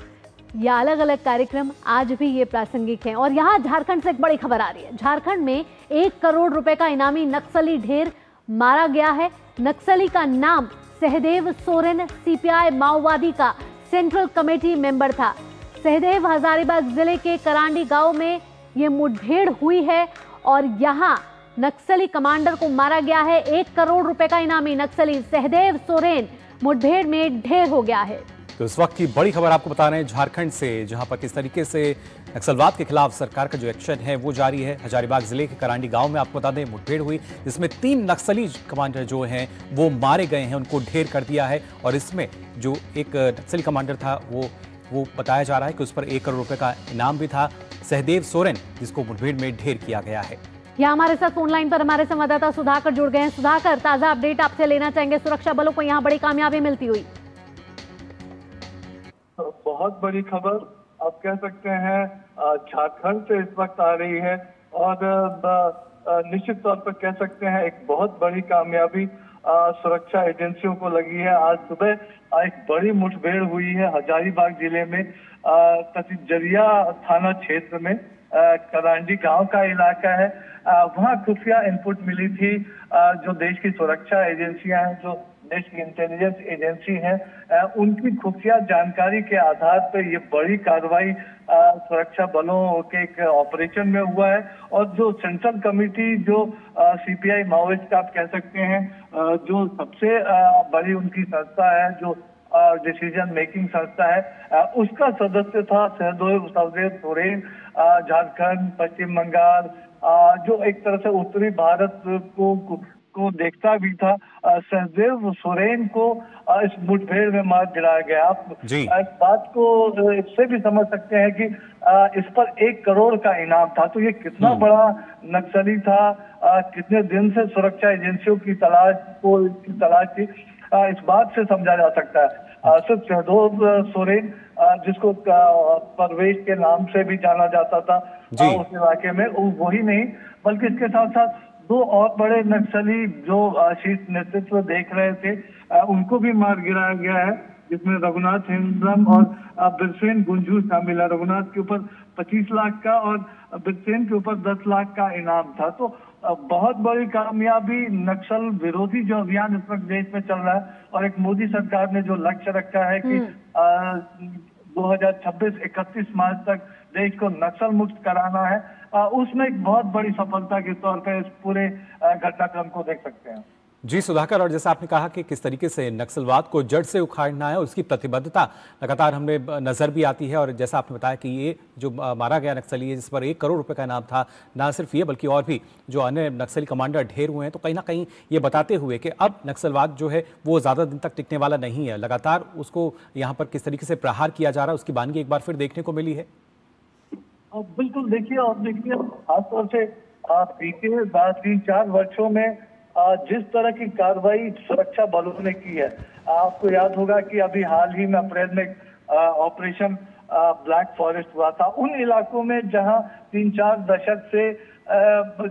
या अलग अलग कार्यक्रम, आज भी ये प्रासंगिक हैं। और यहाँ झारखंड से एक बड़ी खबर आ रही है। झारखंड में 1 करोड़ रुपए का इनामी नक्सली ढेर मारा गया है। नक्सली का नाम सहदेव सोरेन CPI माओवादी का सेंट्रल कमेटी मेंबर था। सहदेव हजारीबाग जिले के करांडी गांव में ये मुठभेड़ हुई है और यहाँ नक्सली कमांडर को मारा गया है। 1 करोड़ रुपए का इनामी नक्सली सहदेव सोरेन मुठभेड़ में ढेर हो गया है। तो इस वक्त की बड़ी खबर आपको बता रहे हैं झारखंड से, जहां पर किस तरीके से नक्सलवाद के खिलाफ सरकार का जो एक्शन है वो जारी है। हजारीबाग जिले के करांडी गांव में आपको बता दें मुठभेड़ हुई, जिसमें 3 नक्सली कमांडर जो हैं वो मारे गए हैं, उनको ढेर कर दिया है। और इसमें जो एक नक्सली कमांडर था वो बताया जा रहा है कि उस पर 1 करोड़ रुपए का इनाम भी था, सहदेव सोरेन, जिसको मुठभेड़ में ढेर किया गया है। यहाँ हमारे साथ फोन लाइन पर हमारे संवाददाता सुधाकर जुड़ गए हैं। सुधाकर, ताजा अपडेट आपसे लेना चाहेंगे, सुरक्षा बलों को यहाँ बड़ी कामयाबी मिलती हुई। बहुत बड़ी खबर आप कह सकते हैं झारखंड से इस वक्त आ रही है और निश्चित तौर पर कह सकते हैं एक बहुत बड़ी कामयाबी सुरक्षा एजेंसियों को लगी है। आज सुबह एक बड़ी मुठभेड़ हुई है हजारीबाग जिले में, जरिया थाना क्षेत्र में, करांडी गांव का इलाका है। वहां खुफिया इनपुट मिली थी। जो देश की सुरक्षा एजेंसियां हैं, जो देश की इंटेलिजेंस एजेंसी है, उनकी खुफिया जानकारी के आधार पर ये बड़ी कार्रवाई सुरक्षा बलों के एक ऑपरेशन में हुआ है। और जो सेंट्रल कमेटी, जो सीपीआई माओइस्ट का आप कह सकते हैं, जो सबसे बड़ी उनकी संस्था है, जो डिसीजन मेकिंग संस्था है, उसका सदस्य था सहदेव सोरेन। झारखंड, पश्चिम बंगाल, जो एक तरह से उत्तरी भारत को देखता भी था, सहदेव सोरेन को इस मुठभेड़ में मार गिराया गया। आप इस बात को इससे भी समझ सकते हैं कि इस पर 1 करोड़ का इनाम था। तो ये कितना बड़ा नक्सली था, कितने दिन से सुरक्षा एजेंसियों की तलाश थी, इस बात से समझा जा सकता है। सिर्फ सहदेव सोरेन, जिसको परवेश के नाम से भी जाना जाता था उस इलाके में, वही नहीं बल्कि इसके साथ साथ 2 और बड़े नक्सली जो शीर्ष नेतृत्व देख रहे थे, उनको भी मार गिराया गया है, जिसमें रघुनाथ हिंद्रम और बिरसेन गुंजू शामिल है। रघुनाथ के ऊपर 25 लाख का और बिरसेन के ऊपर 10 लाख का इनाम था। तो बहुत बड़ी कामयाबी, नक्सल विरोधी जो अभियान इस वक्त देश में चल रहा है, और एक मोदी सरकार ने जो लक्ष्य रखा है कि 2026-31 मार्च तक देश को नक्सल मुक्त कराना है, उसमें एक बहुत बड़ी सफलता के तौर पर इस पूरे घटनाक्रम को देख सकते हैं। जी सुधाकर, और जैसा आपने कहा कि किस तरीके से नक्सलवाद को जड़ से उखाड़ना है, उसकी प्रतिबद्धता लगातार हमें नजर भी आती है। और जैसा आपने बताया कि ये जो मारा गया नक्सली है, जिस पर 1 करोड़ रुपए का इनाम था, ना सिर्फ ये बल्कि और भी जो अन्य नक्सली कमांडर ढेर हुए हैं, तो कहीं ना कहीं ये बताते हुए कि अब नक्सलवाद जो है वो ज्यादा दिन तक टिकने वाला नहीं है। लगातार उसको यहाँ पर किस तरीके से प्रहार किया जा रहा है, उसकी बानगी एक बार फिर देखने को मिली है। बिल्कुल, देखिए खासतौर से बीते 3-4 वर्षों में जिस तरह की कार्रवाई सुरक्षा बलों ने की है, आपको याद होगा कि अभी हाल ही में अप्रैल में ऑपरेशन ब्लैक फॉरेस्ट हुआ था। उन इलाकों में जहां 3-4 दशक से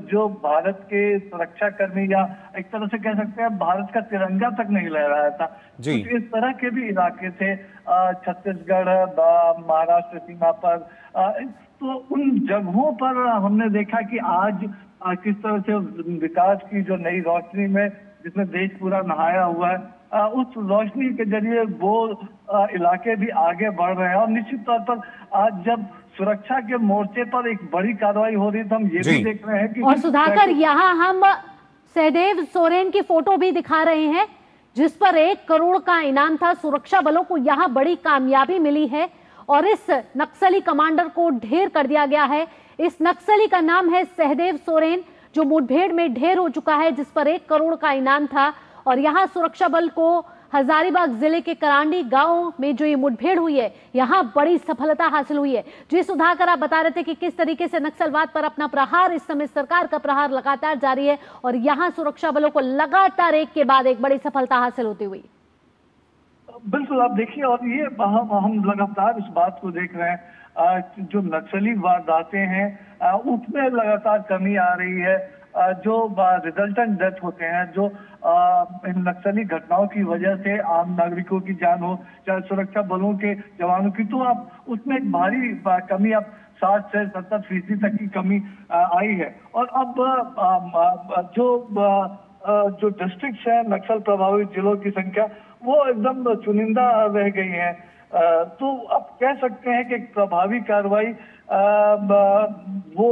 जो भारत के सुरक्षा कर्मी, या एक तरह से कह सकते हैं भारत का तिरंगा तक नहीं लहराया था, तो इस तरह के भी इलाके थे छत्तीसगढ़, महाराष्ट्र सीमा पर। तो उन जगहों पर हमने देखा कि आज किस तरह से विकास की जो नई रोशनी में, जिसमें देश पूरा नहाया हुआ है, उस रोशनी के जरिए वो इलाके भी आगे बढ़ रहे हैं। और निश्चित तौर पर आज जब सुरक्षा के मोर्चे पर एक बड़ी कार्रवाई हो रही है, तो हम ये भी देख रहे हैं कि, और सुधाकर, यहाँ हम सहदेव सोरेन की फोटो भी दिखा रहे हैं, जिस पर 1 करोड़ का इनाम था। सुरक्षा बलों को यहाँ बड़ी कामयाबी मिली है और इस नक्सली कमांडर को ढेर कर दिया गया है। इस नक्सली का नाम है सहदेव सोरेन, जो मुठभेड़ में ढेर हो चुका है, जिस पर 1 करोड़ का इनाम था। और यहाँ सुरक्षा बल को हजारीबाग जिले के करांडी गांव में जो ये मुठभेड़ हुई है, यहाँ बड़ी सफलता हासिल हुई है। जी सुधाकर, आप बता रहे थे कि किस तरीके से नक्सलवाद पर अपना प्रहार, इस समय सरकार का प्रहार लगातार जारी है, और यहाँ सुरक्षा बलों को लगातार एक के बाद एक बड़ी सफलता हासिल होती हुई। बिल्कुल, आप देखिए, और ये हम लगातार इस बात को देख रहे हैं, जो नक्सली वारदातें हैं उसमें लगातार कमी आ रही है। जो रिजल्टेंट डेथ होते हैं, जो इन नक्सली घटनाओं की वजह से आम नागरिकों की जान हो, चाहे सुरक्षा बलों के जवानों की, तो आप उसमें एक भारी कमी, अब 60 से 70% तक की कमी आई है। और अब जो डिस्ट्रिक्ट है नक्सल प्रभावित जिलों की संख्या वो एकदम चुनिंदा रह गई है। तो अब कह सकते हैं कि एक प्रभावी कार्रवाई वो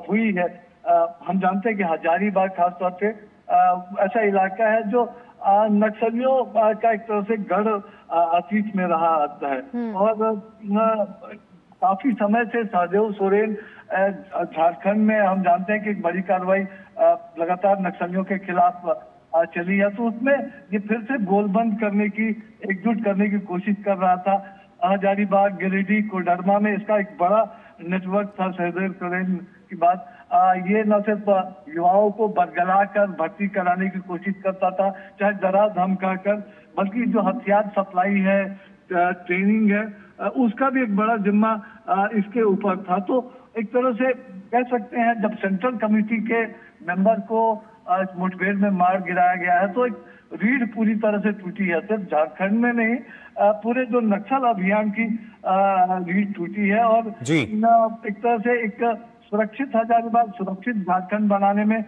हुई है। हम जानते हैं कि हजारीबाग खासतौर से ऐसा इलाका है जो नक्सलियों का एक तरह से गढ़ अतीत में रहा आता है। और काफी समय से सहदेव सोरेन झारखंड में हम जानते हैं कि एक बड़ी कार्रवाई लगातार नक्सलियों के खिलाफ चली है, तो उसमें ये फिर से गोलबंद करने की, एकजुट करने की कोशिश कर रहा था। हजारीबाग, गिरिडीह, कोडरमा में इसका एक बड़ा नेटवर्क था सहदेव सोरेन की बात। ये न सिर्फ युवाओं को बरगला कर भर्ती कराने की कोशिश करता था, चाहे डरा धमका कर, बल्कि जो हथियार सप्लाई है, ट्रेनिंग है, उसका भी एक बड़ा जिम्मा इसके ऊपर था। तो एक तरह से कह सकते हैं जब सेंट्रल कमेटी के मेंबर को मुठभेड़ में मार गिराया गया है तो एक रीढ़ पूरी तरह से टूटी है। सिर्फ झारखंड में नहीं, पूरे जो नक्सल अभियान की रीढ़ टूटी है। और एक तरह से एक सुरक्षित हजारीबाग, सुरक्षित झारखंड बनाने में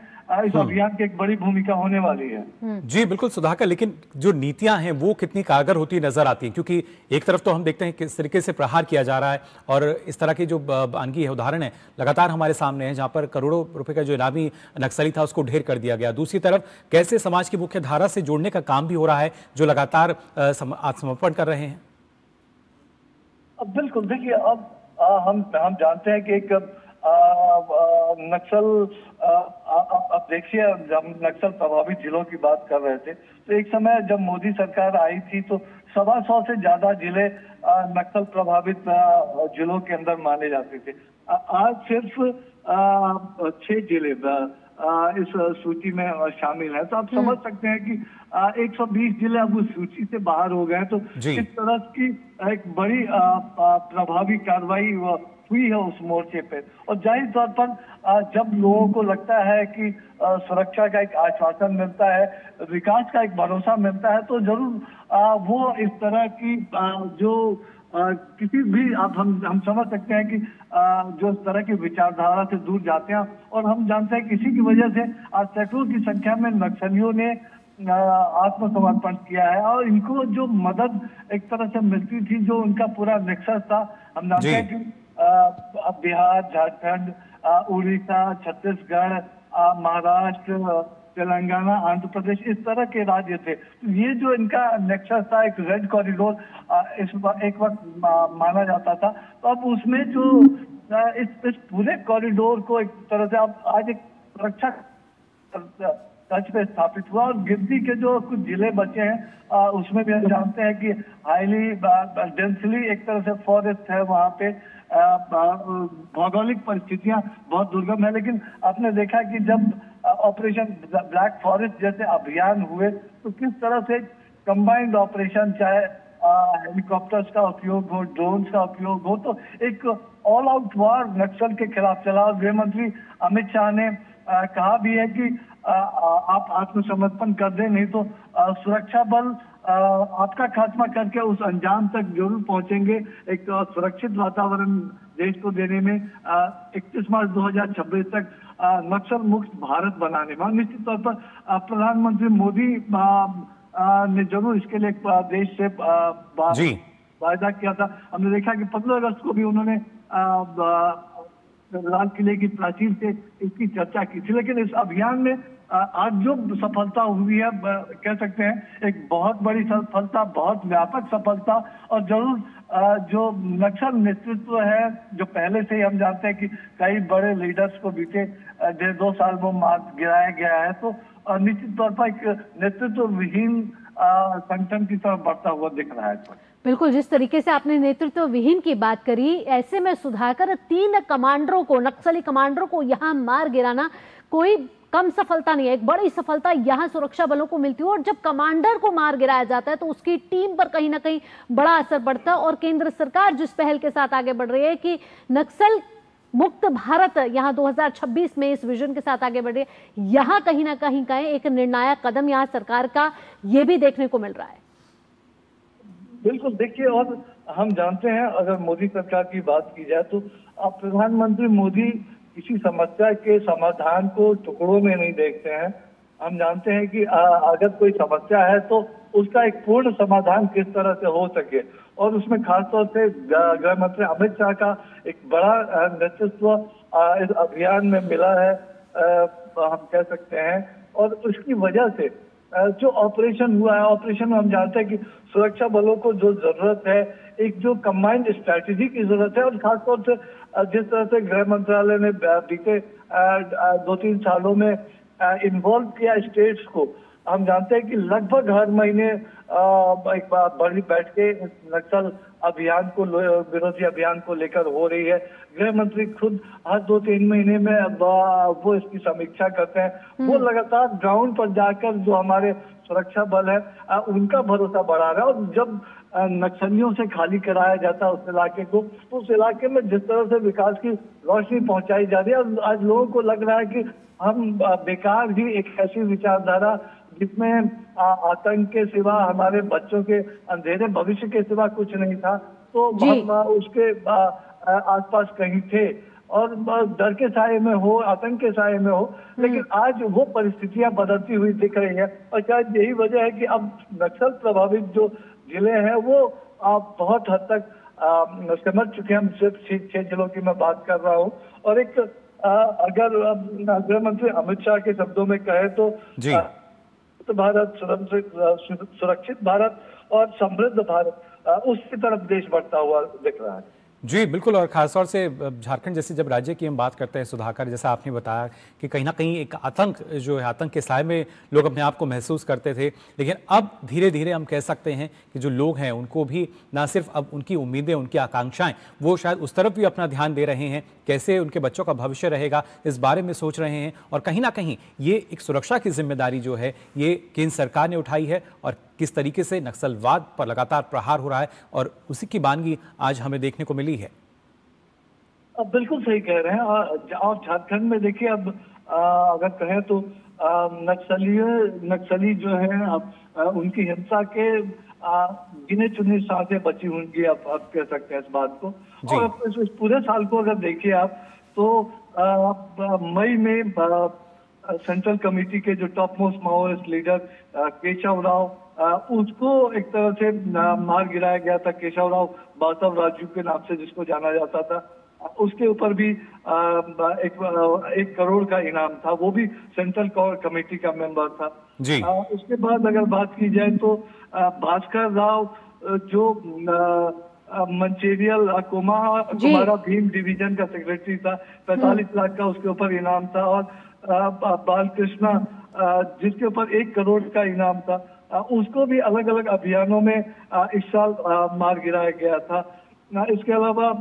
इस अभियान की एक बड़ी भूमिका होने वाली है। जी बिल्कुल सुधाकर, लेकिन जो नीतियां हैं वो कितनी कारगर होती नजर आती हैं, क्योंकि एक तरफ तो हम देखते हैं किस तरीके से प्रहार किया जा रहा है और इस तरह की जो अनगी है उदाहरण है लगातार हमारे सामने है, जहां पर करोड़ों रुपए का जो इनामी नक्सली था उसको ढेर कर दिया गया। दूसरी तरफ कैसे समाज की मुख्य धारा से जोड़ने का काम भी हो रहा है जो लगातार आत्मसमर्पण कर रहे हैं। अब बिल्कुल देखिए, अब हम जानते हैं कि एक नक्सल, अब देखिए जब नक्सल प्रभावित जिलों की बात कर रहे थे तो एक समय जब मोदी सरकार आई थी तो 125 से ज्यादा जिले नक्सल प्रभावित जिलों के अंदर माने जाते थे। आज सिर्फ 6 जिले इस सूची में शामिल है। तो आप समझ सकते हैं कि 120 जिले अब उस सूची से बाहर हो गए। तो इस तरह की एक बड़ी प्रभावी कार्रवाई हुई है उस मोर्चे पे। और जाहिर तौर पर जब लोगों को लगता है कि सुरक्षा का एक आश्वासन मिलता है, विकास का एक भरोसा मिलता है, तो जरूर वो इस तरह की जो किसी भी हम समझ सकते हैं कि जो इस तरह की विचारधारा से दूर जाते हैं। और हम जानते हैं किसी की वजह से आज सैकड़ों की संख्या में नक्सलियों ने आत्मसमर्पण किया है और इनको जो मदद एक तरह से मिलती थी, जो उनका पूरा नेक्सस था, हम जानते हैं कि बिहार, झारखंड, उड़ीसा, छत्तीसगढ़, महाराष्ट्र, तेलंगाना, आंध्र प्रदेश, इस तरह के राज्य थे। तो ये जो इनका नेक्सस था, एक रेड कॉरिडोर एक वक्त माना जाता था। तो अब उसमें जो इस पूरे कॉरिडोर को एक तरह से अब आज एक सुरक्षा तंज पे स्थापित हुआ। और गिनती के जो कुछ जिले बचे हैं उसमें भी हम जानते हैं कि हाईली डेंसली एक तरह से फॉरेस्ट है, वहाँ पे भौगोलिक परिस्थितियां बहुत दुर्गम है। लेकिन आपने देखा कि जब ऑपरेशन ब्लैक फॉरेस्ट जैसे अभियान हुए तो किस तरह से कंबाइंड ऑपरेशन, चाहे हेलीकॉप्टर्स का उपयोग हो, ड्रोन्स का उपयोग हो, तो एक ऑल आउट वार नक्सल के खिलाफ चला। और गृह मंत्री अमित शाह ने कहा भी है कि आप आत्मसमर्पण कर दें, नहीं तो सुरक्षा बल आपका खात्मा करके उस अंजाम तक जरूर पहुंचेंगे। एक सुरक्षित वातावरण देश को देने में 31 मार्च 2026 तक नक्सल मुक्त भारत बनाने में निश्चित तौर पर प्रधानमंत्री मोदी ने जरूर इसके लिए देश से वायदा किया था। हमने देखा कि 15 अगस्त को भी उन्होंने लाल किले की प्राचीर से इसकी चर्चा की थी। लेकिन इस अभियान में आज जो सफलता हुई है, कह सकते हैं एक बहुत बड़ी सफलता, बहुत व्यापक सफलता। और जरूर जो नक्सल नेतृत्व है, जो पहले से ही हम जानते हैं कि कई बड़े लीडर्स को बीते 1.5-2 साल में मार गिराया गया है, तो निश्चित तौर पर एक नेतृत्व विहीन संगठन की तरफ बढ़ता हुआ दिख रहा है। बिल्कुल, जिस तरीके से आपने नेतृत्व विहीन की बात करी, ऐसे में सुधाकर 3 कमांडरों को, नक्सली कमांडरों को यहाँ मार गिराना कोई कम सफलता नहीं है। एक बड़ी सफलता यहाँ सुरक्षा बलों को मिलती है और जब कमांडर को मार गिराया जाता है तो उसकी टीम पर कहीं ना कहीं बड़ा असर पड़ता है। और केंद्र सरकार जिस पहल के साथ आगे बढ़ रही है कि नक्सल मुक्त भारत यहाँ 2026 में इस विजन के साथ आगे बढ़ रही है, यहाँ कहीं ना कहीं का एक निर्णायक कदम यहाँ सरकार का ये भी देखने को मिल रहा है। बिल्कुल, देखिए, और हम जानते हैं अगर मोदी सरकार की बात की जाए तो प्रधानमंत्री मोदी किसी समस्या के समाधान को टुकड़ों में नहीं देखते हैं। हम जानते हैं कि अगर कोई समस्या है तो उसका एक पूर्ण समाधान किस तरह से हो सके, और उसमें खासतौर से गृह मंत्री अमित शाह का एक बड़ा नेतृत्व इस अभियान में मिला है। हम कह सकते हैं और उसकी वजह से जो ऑपरेशन हुआ है, ऑपरेशन में हम जानते हैं कि सुरक्षा बलों को जो जरूरत है, एक जो कंबाइंड स्ट्रैटेजी की जरूरत है, और खासतौर से जिस तरह से गृह मंत्रालय ने बीते 2-3 सालों में इन्वॉल्व किया स्टेट्स को। हम जानते हैं कि लगभग हर महीने एक बड़ी बैठ के नक्सल अभियान को, विरोधी अभियान को लेकर हो रही है। गृह मंत्री खुद हर 2-3 महीने में वो इसकी समीक्षा करते हैं। वो लगातार ग्राउंड पर जाकर जो हमारे सुरक्षा बल है उनका भरोसा बढ़ा रहा है। और जब नक्सलियों से खाली कराया जाता है उस इलाके को, तो उस इलाके में जिस तरह से विकास की रोशनी पहुंचाई जा रही है, आज लोगों को लग रहा है कि हम बेकार ही एक ऐसी विचारधारा जिसमें आतंक के सिवा, हमारे बच्चों के अंधेरे भविष्य के सिवा कुछ नहीं था, तो हम उसके आसपास कहीं थे और डर के साए में हो, आतंक के साए में हो। लेकिन आज वो परिस्थितियां बदलती हुई दिख रही है, और शायद यही वजह है कि अब नक्सल प्रभावित जो जिले हैं वो बहुत हद तक समझ चुके हैं। हम सिर्फ 6 जिलों की मैं बात कर रहा हूँ। और एक अगर गृह मंत्री अमित शाह के शब्दों में कहे तो भारत, सुरक्षित भारत और समृद्ध भारत, उसकी तरफ देश बढ़ता हुआ दिख रहा है। जी बिल्कुल, और खासतौर से झारखंड जैसे जब राज्य की हम बात करते हैं सुधाकर, जैसा आपने बताया कि कहीं ना कहीं एक आतंक जो है, आतंक के साए में लोग अपने आप को महसूस करते थे, लेकिन अब धीरे धीरे हम कह सकते हैं कि जो लोग हैं उनको भी ना सिर्फ अब उनकी उम्मीदें, उनकी आकांक्षाएं, वो शायद उस तरफ भी अपना ध्यान दे रहे हैं, कैसे उनके बच्चों का भविष्य रहेगा इस बारे में सोच रहे हैं। और कहीं ना कहीं ये एक सुरक्षा की जिम्मेदारी जो है ये केंद्र सरकार ने उठाई है, और किस तरीके से नक्सलवाद पर लगातार प्रहार हो रहा है और उसी की बानगी आज हमें देखने को मिली है। अब बिल्कुल सही कह रहे हैं। और झारखंड में देखिए, अब अगर कहें तो नक्सली जो है अब उनकी हिंसा के गिने चुने सांसें बची होंगी, अब कह सकते हैं इस बात को। और इस पूरे साल को अगर देखिए आप तो मई में सेंट्रल कमेटी के जो top most Maoist leader Keshav Rao, उसको एक तरह से मार गिराया गया था। केशव राव बासव राजू के नाम से जिसको जाना जाता था, उसके ऊपर भी 1 करोड़ का इनाम था। वो भी सेंट्रल कमेटी का मेंबर था जी। उसके बाद अगर बात की जाए तो भास्कर राव जो मंचेरियल कुमारा भीम डिवीजन का सेक्रेटरी था, 45 लाख का उसके ऊपर इनाम था। और बालकृष्णा जिसके ऊपर 1 करोड़ का इनाम था, उसको भी अलग अलग अभियानों में इस साल मार गिराया गया था। इसके अलावा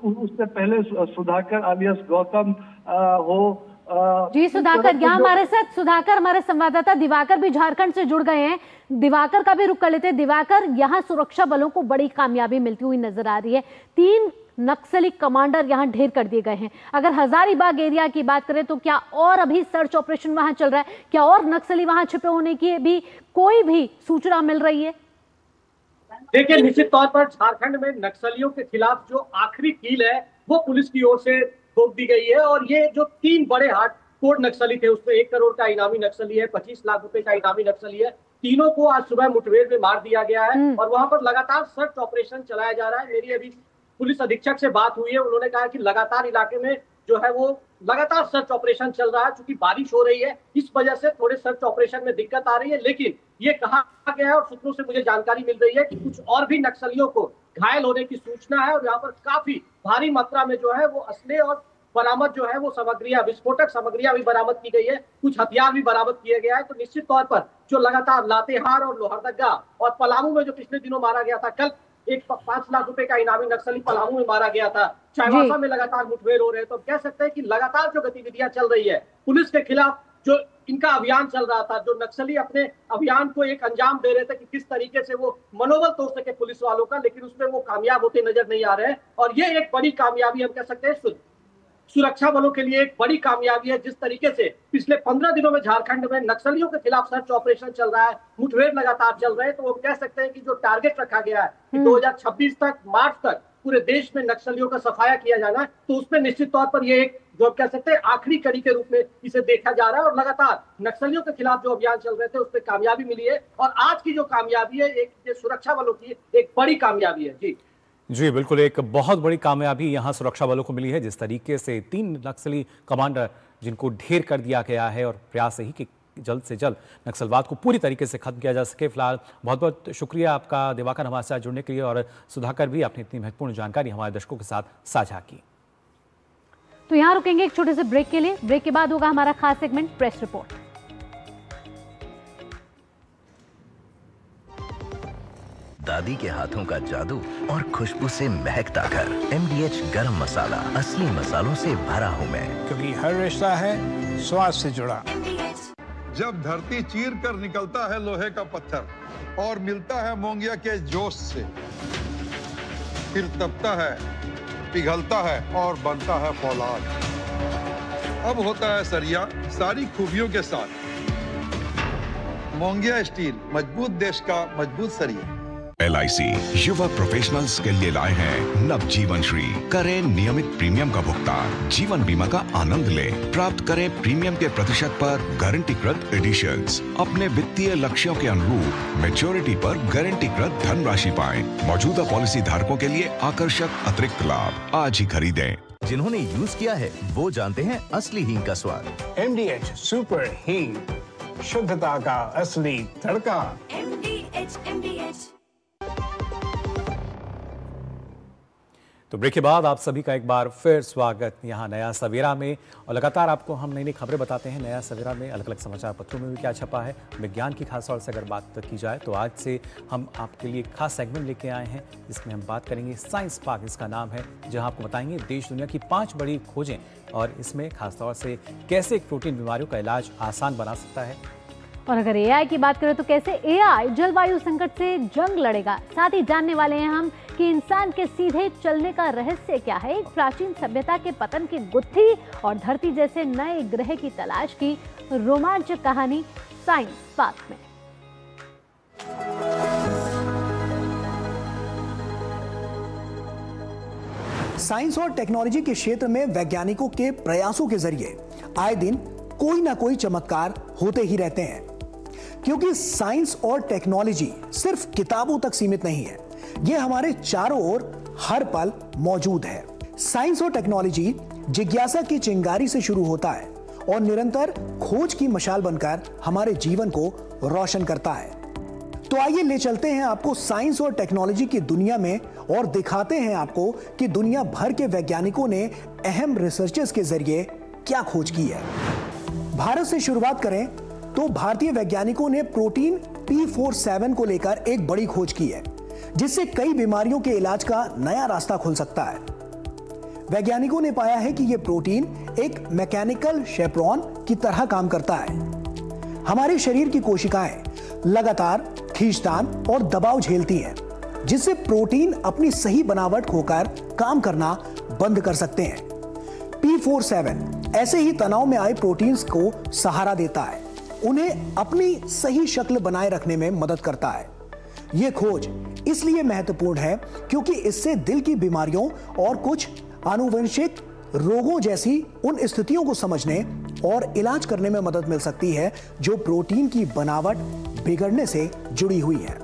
उससे पहले सुधाकर आलियास गौतम हो। जी सुधाकर, यहाँ हमारे साथ सुधाकर, हमारे संवाददाता दिवाकर भी झारखंड से जुड़ गए हैं। दिवाकर का भी रुख कर लेते हैं। दिवाकर, यहाँ सुरक्षा बलों को बड़ी कामयाबी मिलती हुई नजर आ रही है। 3 नक्सली कमांडर यहाँ ढेर कर दिए गए हैं। अगर हजारीबाग एरिया की बात करें तो क्या और अभी सर्च ऑपरेशन वहां चल रहा है? क्या और नक्सली वहां छिपे होने की भी कोई भी सूचना मिल रही है? देखिए, निश्चित तौर पर झारखंड में नक्सलियों के खिलाफ जो आखिरी कील है वो पुलिस की ओर से ठोक दी गई है। और ये जो 3 बड़े हार्डकोर नक्सली थे, उसमें 1 करोड़ का इनामी नक्सली है, 25 लाख रुपए का इनामी नक्सली है, तीनों को आज सुबह मुठभेड़ में मार दिया गया है। और वहां पर लगातार सर्च ऑपरेशन चलाया जा रहा है। मेरी अभी पुलिस अधीक्षक से बात हुई है, उन्होंने कहा कि लगातार इलाके में जो है वो लगातार सर्च ऑपरेशन चल रहा है। चूंकि बारिश हो रही है इस वजह से थोड़े सर्च ऑपरेशन में दिक्कत आ रही है, लेकिन ये कहा गया है और सूत्रों से मुझे जानकारी मिल रही है कि कुछ और भी नक्सलियों को घायल होने की सूचना है। और यहाँ पर काफी भारी मात्रा में जो है वो असले और बरामद जो है वो सामग्रियां, विस्फोटक सामग्रियां भी बरामद की गई है, कुछ हथियार भी बरामद किए गया है। तो निश्चित तौर पर जो लगातार लातेहार और लोहरदगा और पलामू में जो पिछले दिनों मारा गया था, कल एक 5 लाख रुपए का इनामी नक्सली पलामू में मारा गया था, चाईबासा में लगातार मुठभेड़ हो रहे हैं। तो कह सकते हैं कि लगातार जो गतिविधियां चल रही है पुलिस के खिलाफ, जो इनका अभियान चल रहा था, जो नक्सली अपने अभियान को एक अंजाम दे रहे थे कि किस तरीके से वो मनोबल तोड़ सके पुलिस वालों का, लेकिन उसमें वो कामयाब होते नजर नहीं आ रहे हैं। और ये एक बड़ी कामयाबी हम कह सकते हैं सुरक्षा बलों के लिए एक बड़ी कामयाबी है। जिस तरीके से पिछले 15 दिनों में झारखंड में नक्सलियों के खिलाफ सर्च ऑपरेशन चल रहा है, मुठभेड़ लगातार चल रहे हैं, तो वो कह सकते हैं कि जो टारगेट रखा गया है कि 2026 तक, मार्च तक पूरे देश में नक्सलियों का सफाया किया जाना है, तो उसमें निश्चित तौर पर ये एक जो कह सकते हैं आखिरी कड़ी के रूप में इसे देखा जा रहा है। और लगातार नक्सलियों के खिलाफ जो अभियान चल रहे थे उसमें कामयाबी मिली है। और आज की जो कामयाबी है एक सुरक्षा बलों की एक बड़ी कामयाबी है। जी बिल्कुल, एक बहुत बड़ी कामयाबी यहाँ सुरक्षा बलों को मिली है। जिस तरीके से 3 नक्सली कमांडर जिनको ढेर कर दिया गया है और प्रयास यही कि जल्द से जल्द नक्सलवाद को पूरी तरीके से खत्म किया जा सके। फिलहाल बहुत बहुत शुक्रिया आपका दिवाकर हमारे साथ जुड़ने के लिए, और सुधाकर भी आपने इतनी महत्वपूर्ण जानकारी हमारे दर्शकों के साथ साझा की। तो यहाँ रुकेंगे एक छोटे से ब्रेक के लिए। ब्रेक के बाद होगा हमारा खास सेगमेंट प्रेस रिपोर्ट। दादी के हाथों का जादू और खुशबू से महकता घर। MDH गरम मसाला, असली मसालों से भरा हूँ मैं, क्योंकि हर रिश्ता है स्वाद से जुड़ा। जब धरती चीर कर निकलता है लोहे का पत्थर और मिलता है मोंगिया के जोश से, फिर तपता है, पिघलता है और बनता है फौलाद। अब होता है सरिया सारी खूबियों के साथ। मोंगिया स्टील, मजबूत देश का मजबूत सरिया। LIC युवा प्रोफेशनल्स के लिए लाए हैं नवजीवन श्री। करें नियमित प्रीमियम का भुगतान, जीवन बीमा का आनंद लें, प्राप्त करें प्रीमियम के प्रतिशत पर गारंटीकृत एडिशंस। अपने वित्तीय लक्ष्यों के अनुरूप मैच्योरिटी पर गारंटीकृत धनराशि पाएं। मौजूदा पॉलिसी धारकों के लिए आकर्षक अतिरिक्त लाभ। आज ही खरीदें। जिन्होंने यूज किया है वो जानते हैं असली हींग का स्वाद। MDH सुपर हींग, शुद्धता का असली तड़का। MDH। तो ब्रेक के बाद आप सभी का एक बार फिर स्वागत यहाँ नया सवेरा में। और लगातार आपको हम नई नई खबरें बताते हैं। नया सवेरा में अलग अलग समाचार पत्रों में भी क्या छपा है, विज्ञान की खास तौर से अगर बात की जाए तो आज से हम आपके लिए एक खास सेगमेंट लेके आए हैं, जिसमें हम बात करेंगे साइंस पार्क, इसका नाम है, जहां आपको बताएंगे देश दुनिया की 5 बड़ी खोजें, और इसमें खासतौर से कैसे एक प्रोटीन बीमारियों का इलाज आसान बना सकता है। और अगर AI की बात करें तो कैसे AI जलवायु संकट से जंग लड़ेगा। साथ ही जानने वाले हैं हम कि इंसान के सीधे चलने का रहस्य क्या है। एक प्राचीन सभ्यता के पतन की गुत्थी और धरती जैसे नए ग्रह की तलाश की रोमांचक कहानी साइंस पार्क में। साइंस और टेक्नोलॉजी के क्षेत्र में वैज्ञानिकों के प्रयासों के जरिए आए दिन कोई ना कोई चमत्कार होते ही रहते हैं, क्योंकि साइंस और टेक्नोलॉजी सिर्फ किताबों तक सीमित नहीं है, यह हमारे चारों ओर हर पल मौजूद है। साइंस और टेक्नोलॉजी जिज्ञासा की चिंगारी से शुरू होता है और निरंतर खोज की मशाल बनकर हमारे जीवन को रोशन करता है। तो आइए ले चलते हैं आपको साइंस और टेक्नोलॉजी की दुनिया में और दिखाते हैं आपको कि दुनिया भर के वैज्ञानिकों ने अहम रिसर्चेस के जरिए क्या खोज की है। भारत से शुरुआत करें तो भारतीय वैज्ञानिकों ने प्रोटीन P47 को लेकर एक बड़ी खोज की है, जिससे कई बीमारियों के इलाज का नया रास्ता खुल सकता है। वैज्ञानिकों ने पाया है कि यह प्रोटीन एक मैकेनिकल शेपरॉन की तरह काम करता है। हमारे शरीर की कोशिकाएं लगातार खींचतान और दबाव झेलती हैं, जिससे प्रोटीन अपनी सही बनावट खोकर काम करना बंद कर सकते हैं। P47 ऐसे ही तनाव में आए प्रोटीन्स को सहारा देता है, उन्हें अपनी सही शक्ल बनाए रखने में मदद करता है। यह खोज इसलिए महत्वपूर्ण है क्योंकि इससे दिल की बीमारियों और कुछ आनुवंशिक रोगों जैसी उन स्थितियों को समझने और इलाज करने में मदद मिल सकती है जो प्रोटीन की बनावट बिगड़ने से जुड़ी हुई है।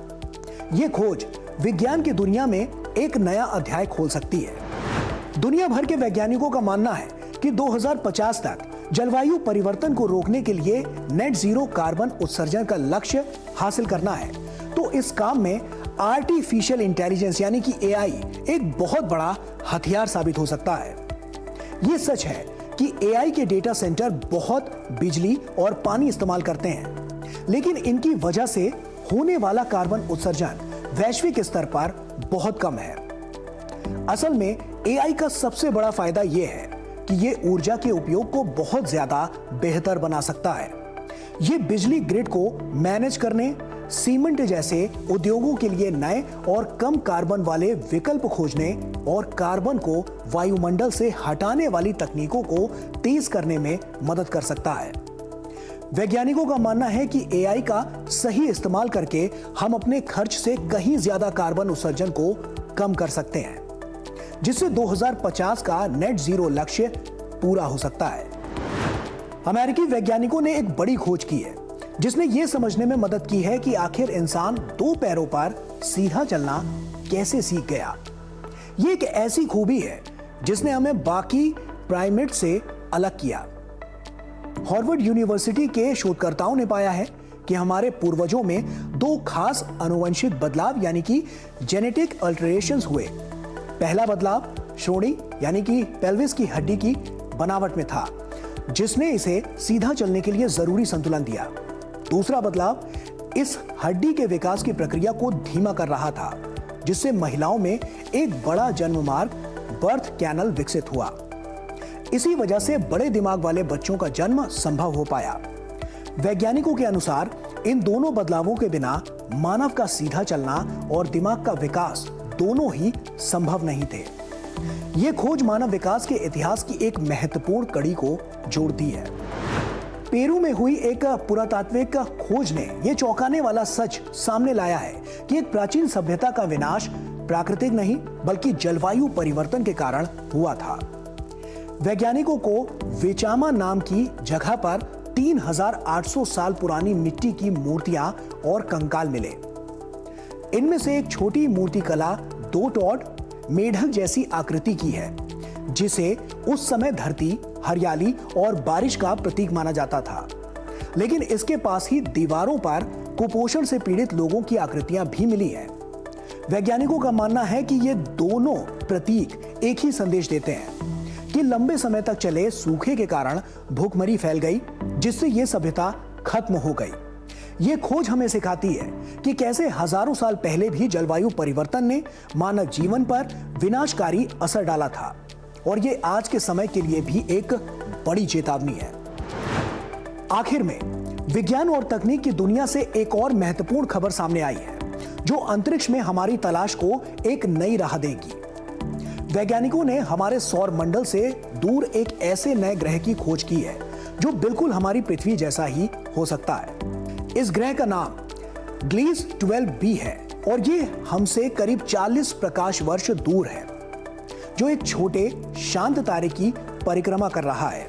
यह खोज विज्ञान की दुनिया में एक नया अध्याय खोल सकती है। दुनिया भर के वैज्ञानिकों का मानना है कि 2050 तक जलवायु परिवर्तन को रोकने के लिए नेट जीरो कार्बन उत्सर्जन का लक्ष्य हासिल करना है। तो इस काम में आर्टिफिशियल इंटेलिजेंस यानी कि AI एक बहुत बड़ा हथियार साबित हो सकता है। यह सच है कि AI के डेटा सेंटर बहुत बिजली और पानी इस्तेमाल करते हैं, लेकिन इनकी वजह से होने वाला कार्बन उत्सर्जन वैश्विक स्तर पर बहुत कम है। असल में AI का सबसे बड़ा फायदा यह है कि यह ऊर्जा के उपयोग को बहुत ज्यादा बेहतर बना सकता है। यह बिजली ग्रिड को मैनेज करने, सीमेंट जैसे उद्योगों के लिए नए और कम कार्बन वाले विकल्प खोजने और कार्बन को वायुमंडल से हटाने वाली तकनीकों को तेज करने में मदद कर सकता है। वैज्ञानिकों का मानना है कि AI का सही इस्तेमाल करके हम अपने खर्च से कहीं ज्यादा कार्बन उत्सर्जन को कम कर सकते हैं, जिससे 2050 का नेट जीरो लक्ष्य पूरा हो सकता है। अमेरिकी वैज्ञानिकों ने एक बड़ी खोज की है, जिसने यह समझने में मदद की है कि आखिर इंसान 2 पैरों पर सीधा चलना कैसे सीख गया। यह एक ऐसी खूबी है जिसने हमें बाकी प्राइमेट से अलग किया। हार्वर्ड यूनिवर्सिटी के शोधकर्ताओं ने पाया है कि हमारे पूर्वजों में 2 खास आनुवंशिक बदलाव यानी कि जेनेटिक अल्टरेशंस हुए। पहला बदलाव श्रोणि यानी कि पेल्विस की हड्डी की बनावट में था, जिसने इसे सीधा चलने के लिए जरूरी संतुलन दिया। दूसरा बदलाव इस हड्डी के विकास की प्रक्रिया को धीमा कर रहा था, जिससे महिलाओं में एक बड़ा जन्म मार्ग बर्थ कैनल विकसित हुआ। इसी वजह से बड़े दिमाग वाले बच्चों का जन्म संभव हो पाया। वैज्ञानिकों के अनुसार इन दोनों बदलावों के बिना मानव का सीधा चलना और दिमाग का विकास दोनों ही संभव नहीं थे। यह खोज मानव विकास के इतिहास की एक महत्वपूर्ण कड़ी को जोड़ती है। पेरू में हुई एक पुरातात्विक खोज ने यह चौंकाने वाला सच सामने लाया है कि एक प्राचीन सभ्यता का विनाश प्राकृतिक नहीं बल्कि जलवायु परिवर्तन के कारण हुआ था। वैज्ञानिकों को वेचामा नाम की जगह पर 3800 साल पुरानी मिट्टी की मूर्तियां और कंकाल मिले। इनमें से एक छोटी मूर्तिकला 2 टॉड मेढक जैसी आकृति की है, जिसे उस समय धरती, हरियाली और बारिश का प्रतीक माना जाता था। लेकिन इसके पास ही दीवारों पर कुपोषण से पीड़ित लोगों की आकृतियां भी मिली हैं। वैज्ञानिकों का मानना है कि ये दोनों प्रतीक एक ही संदेश देते हैं कि लंबे समय तक चले सूखे के कारण भूखमरी फैल गई, जिससे यह सभ्यता खत्म हो गई। यह खोज हमें सिखाती है कि कैसे हजारों साल पहले भी जलवायु परिवर्तन ने मानव जीवन पर विनाशकारी असर डाला था, और यह आज के समय के लिए भी एक बड़ी चेतावनी है। आखिर में विज्ञान और तकनीक की दुनिया से एक और महत्वपूर्ण खबर सामने आई है, जो अंतरिक्ष में हमारी तलाश को एक नई राह देगी। वैज्ञानिकों ने हमारे सौर मंडल से दूर एक ऐसे नए ग्रह की खोज की है जो बिल्कुल हमारी पृथ्वी जैसा ही हो सकता है। इस ग्रह का नाम ग्लीस 12b है और ये हमसे करीब 40 प्रकाश वर्ष दूर है, जो एक छोटे शांत तारे की परिक्रमा कर रहा है।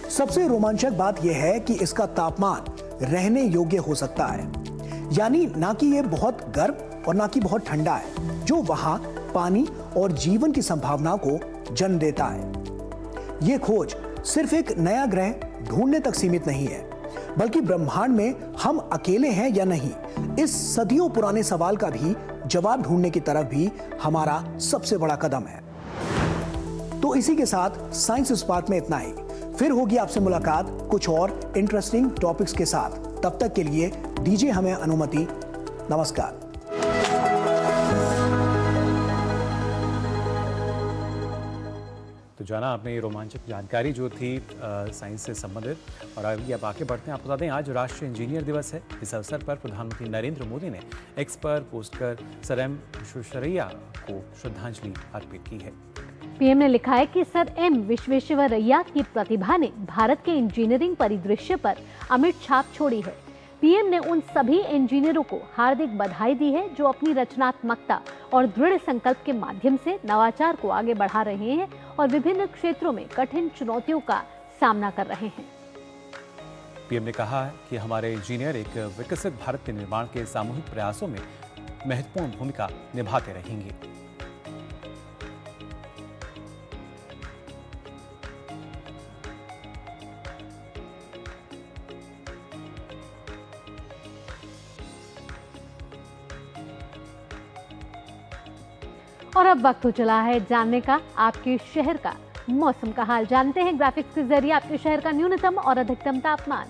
सबसे रोमांचक बात यह है कि इसका तापमान रहने योग्य हो सकता है, यानी ना कि यह बहुत गर्म और ना कि बहुत ठंडा है, जो वहां पानी और जीवन की संभावना को जन्म देता है। यह खोज सिर्फ एक नया ग्रह ढूंढने तक सीमित नहीं है, बल्कि ब्रह्मांड में हम अकेले हैं या नहीं, इस सदियों पुराने सवाल का भी जवाब ढूंढने की तरफ भी हमारा सबसे बड़ा कदम है। तो इसी के साथ साइंस स्पार्क में इतना ही। फिर होगी आपसे मुलाकात कुछ और इंटरेस्टिंग टॉपिक्स के साथ। तब तक के लिए दीजिए हमें अनुमति। नमस्कार। तो जाना आपने ये रोमांचक जानकारी जो थी साइंस से संबंधित, और अभी अब आगे बढ़ते हैं। आपको बता दें आज राष्ट्रीय इंजीनियर दिवस है। इस अवसर पर प्रधानमंत्री नरेंद्र मोदी ने एक्स पर पोस्ट कर सर एम विश्वेश्वरैया को श्रद्धांजलि अर्पित की है। पीएम ने लिखा है कि सर एम विश्वेश्वरैया की प्रतिभा ने भारत के इंजीनियरिंग परिदृश्य पर अमिट छाप छोड़ी है। पीएम ने उन सभी इंजीनियरों को हार्दिक बधाई दी है जो अपनी रचनात्मकता और दृढ़ संकल्प के माध्यम से नवाचार को आगे बढ़ा रहे हैं और विभिन्न क्षेत्रों में कठिन चुनौतियों का सामना कर रहे हैं। पीएम ने कहा है कि हमारे इंजीनियर एक विकसित भारत के निर्माण के सामूहिक प्रयासों में महत्वपूर्ण भूमिका निभाते रहेंगे। और अब वक्त हो चला है जानने का आपके शहर का मौसम का हाल। जानते हैं ग्राफिक्स के जरिए आपके शहर का न्यूनतम और अधिकतम तापमान।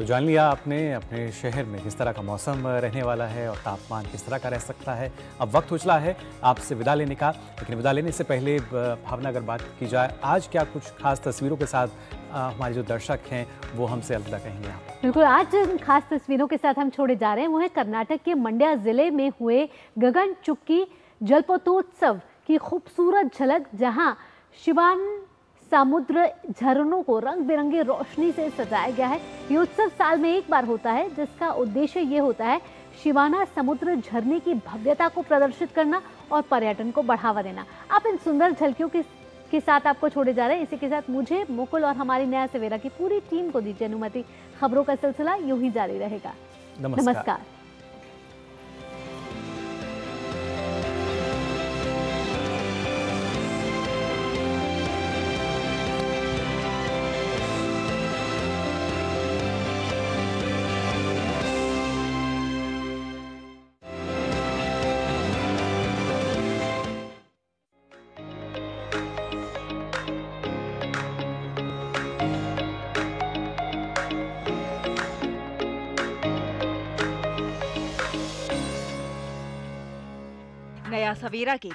तो जान लिया आपने अपने शहर में किस तरह का मौसम रहने वाला है और तापमान किस तरह का रह सकता है। अब वक्त हो चला है आपसे विदा लेने का, लेकिन विदा लेने से पहले भावना अगर बात की जाए, आज क्या कुछ खास तस्वीरों के साथ हमारे जो दर्शक हैं वो हमसे अलविदा कहेंगे आप? बिल्कुल, आज जिन खास तस्वीरों के साथ हम छोड़े जा रहे हैं वो है कर्नाटक के मंड्या जिले में हुए गगन चुक्की जलपोत्सव की खूबसूरत झलक, जहां शिवान समुद्र झरनों को रंग बिरंगी रोशनी से सजाया गया है। ये उत्सव साल में एक बार होता है, जिसका उद्देश्य ये होता है शिवाना समुद्र झरने की भव्यता को प्रदर्शित करना और पर्यटन को बढ़ावा देना। आप इन सुंदर झलकियों के साथ आपको छोड़े जा रहे हैं। इसी के साथ मुझे, मुकुल और हमारी नया सवेरा की पूरी टीम को दीजिए अनुमति। खबरों का सिलसिला यूं ही जारी रहेगा। नमस्कार। नया सवेरा के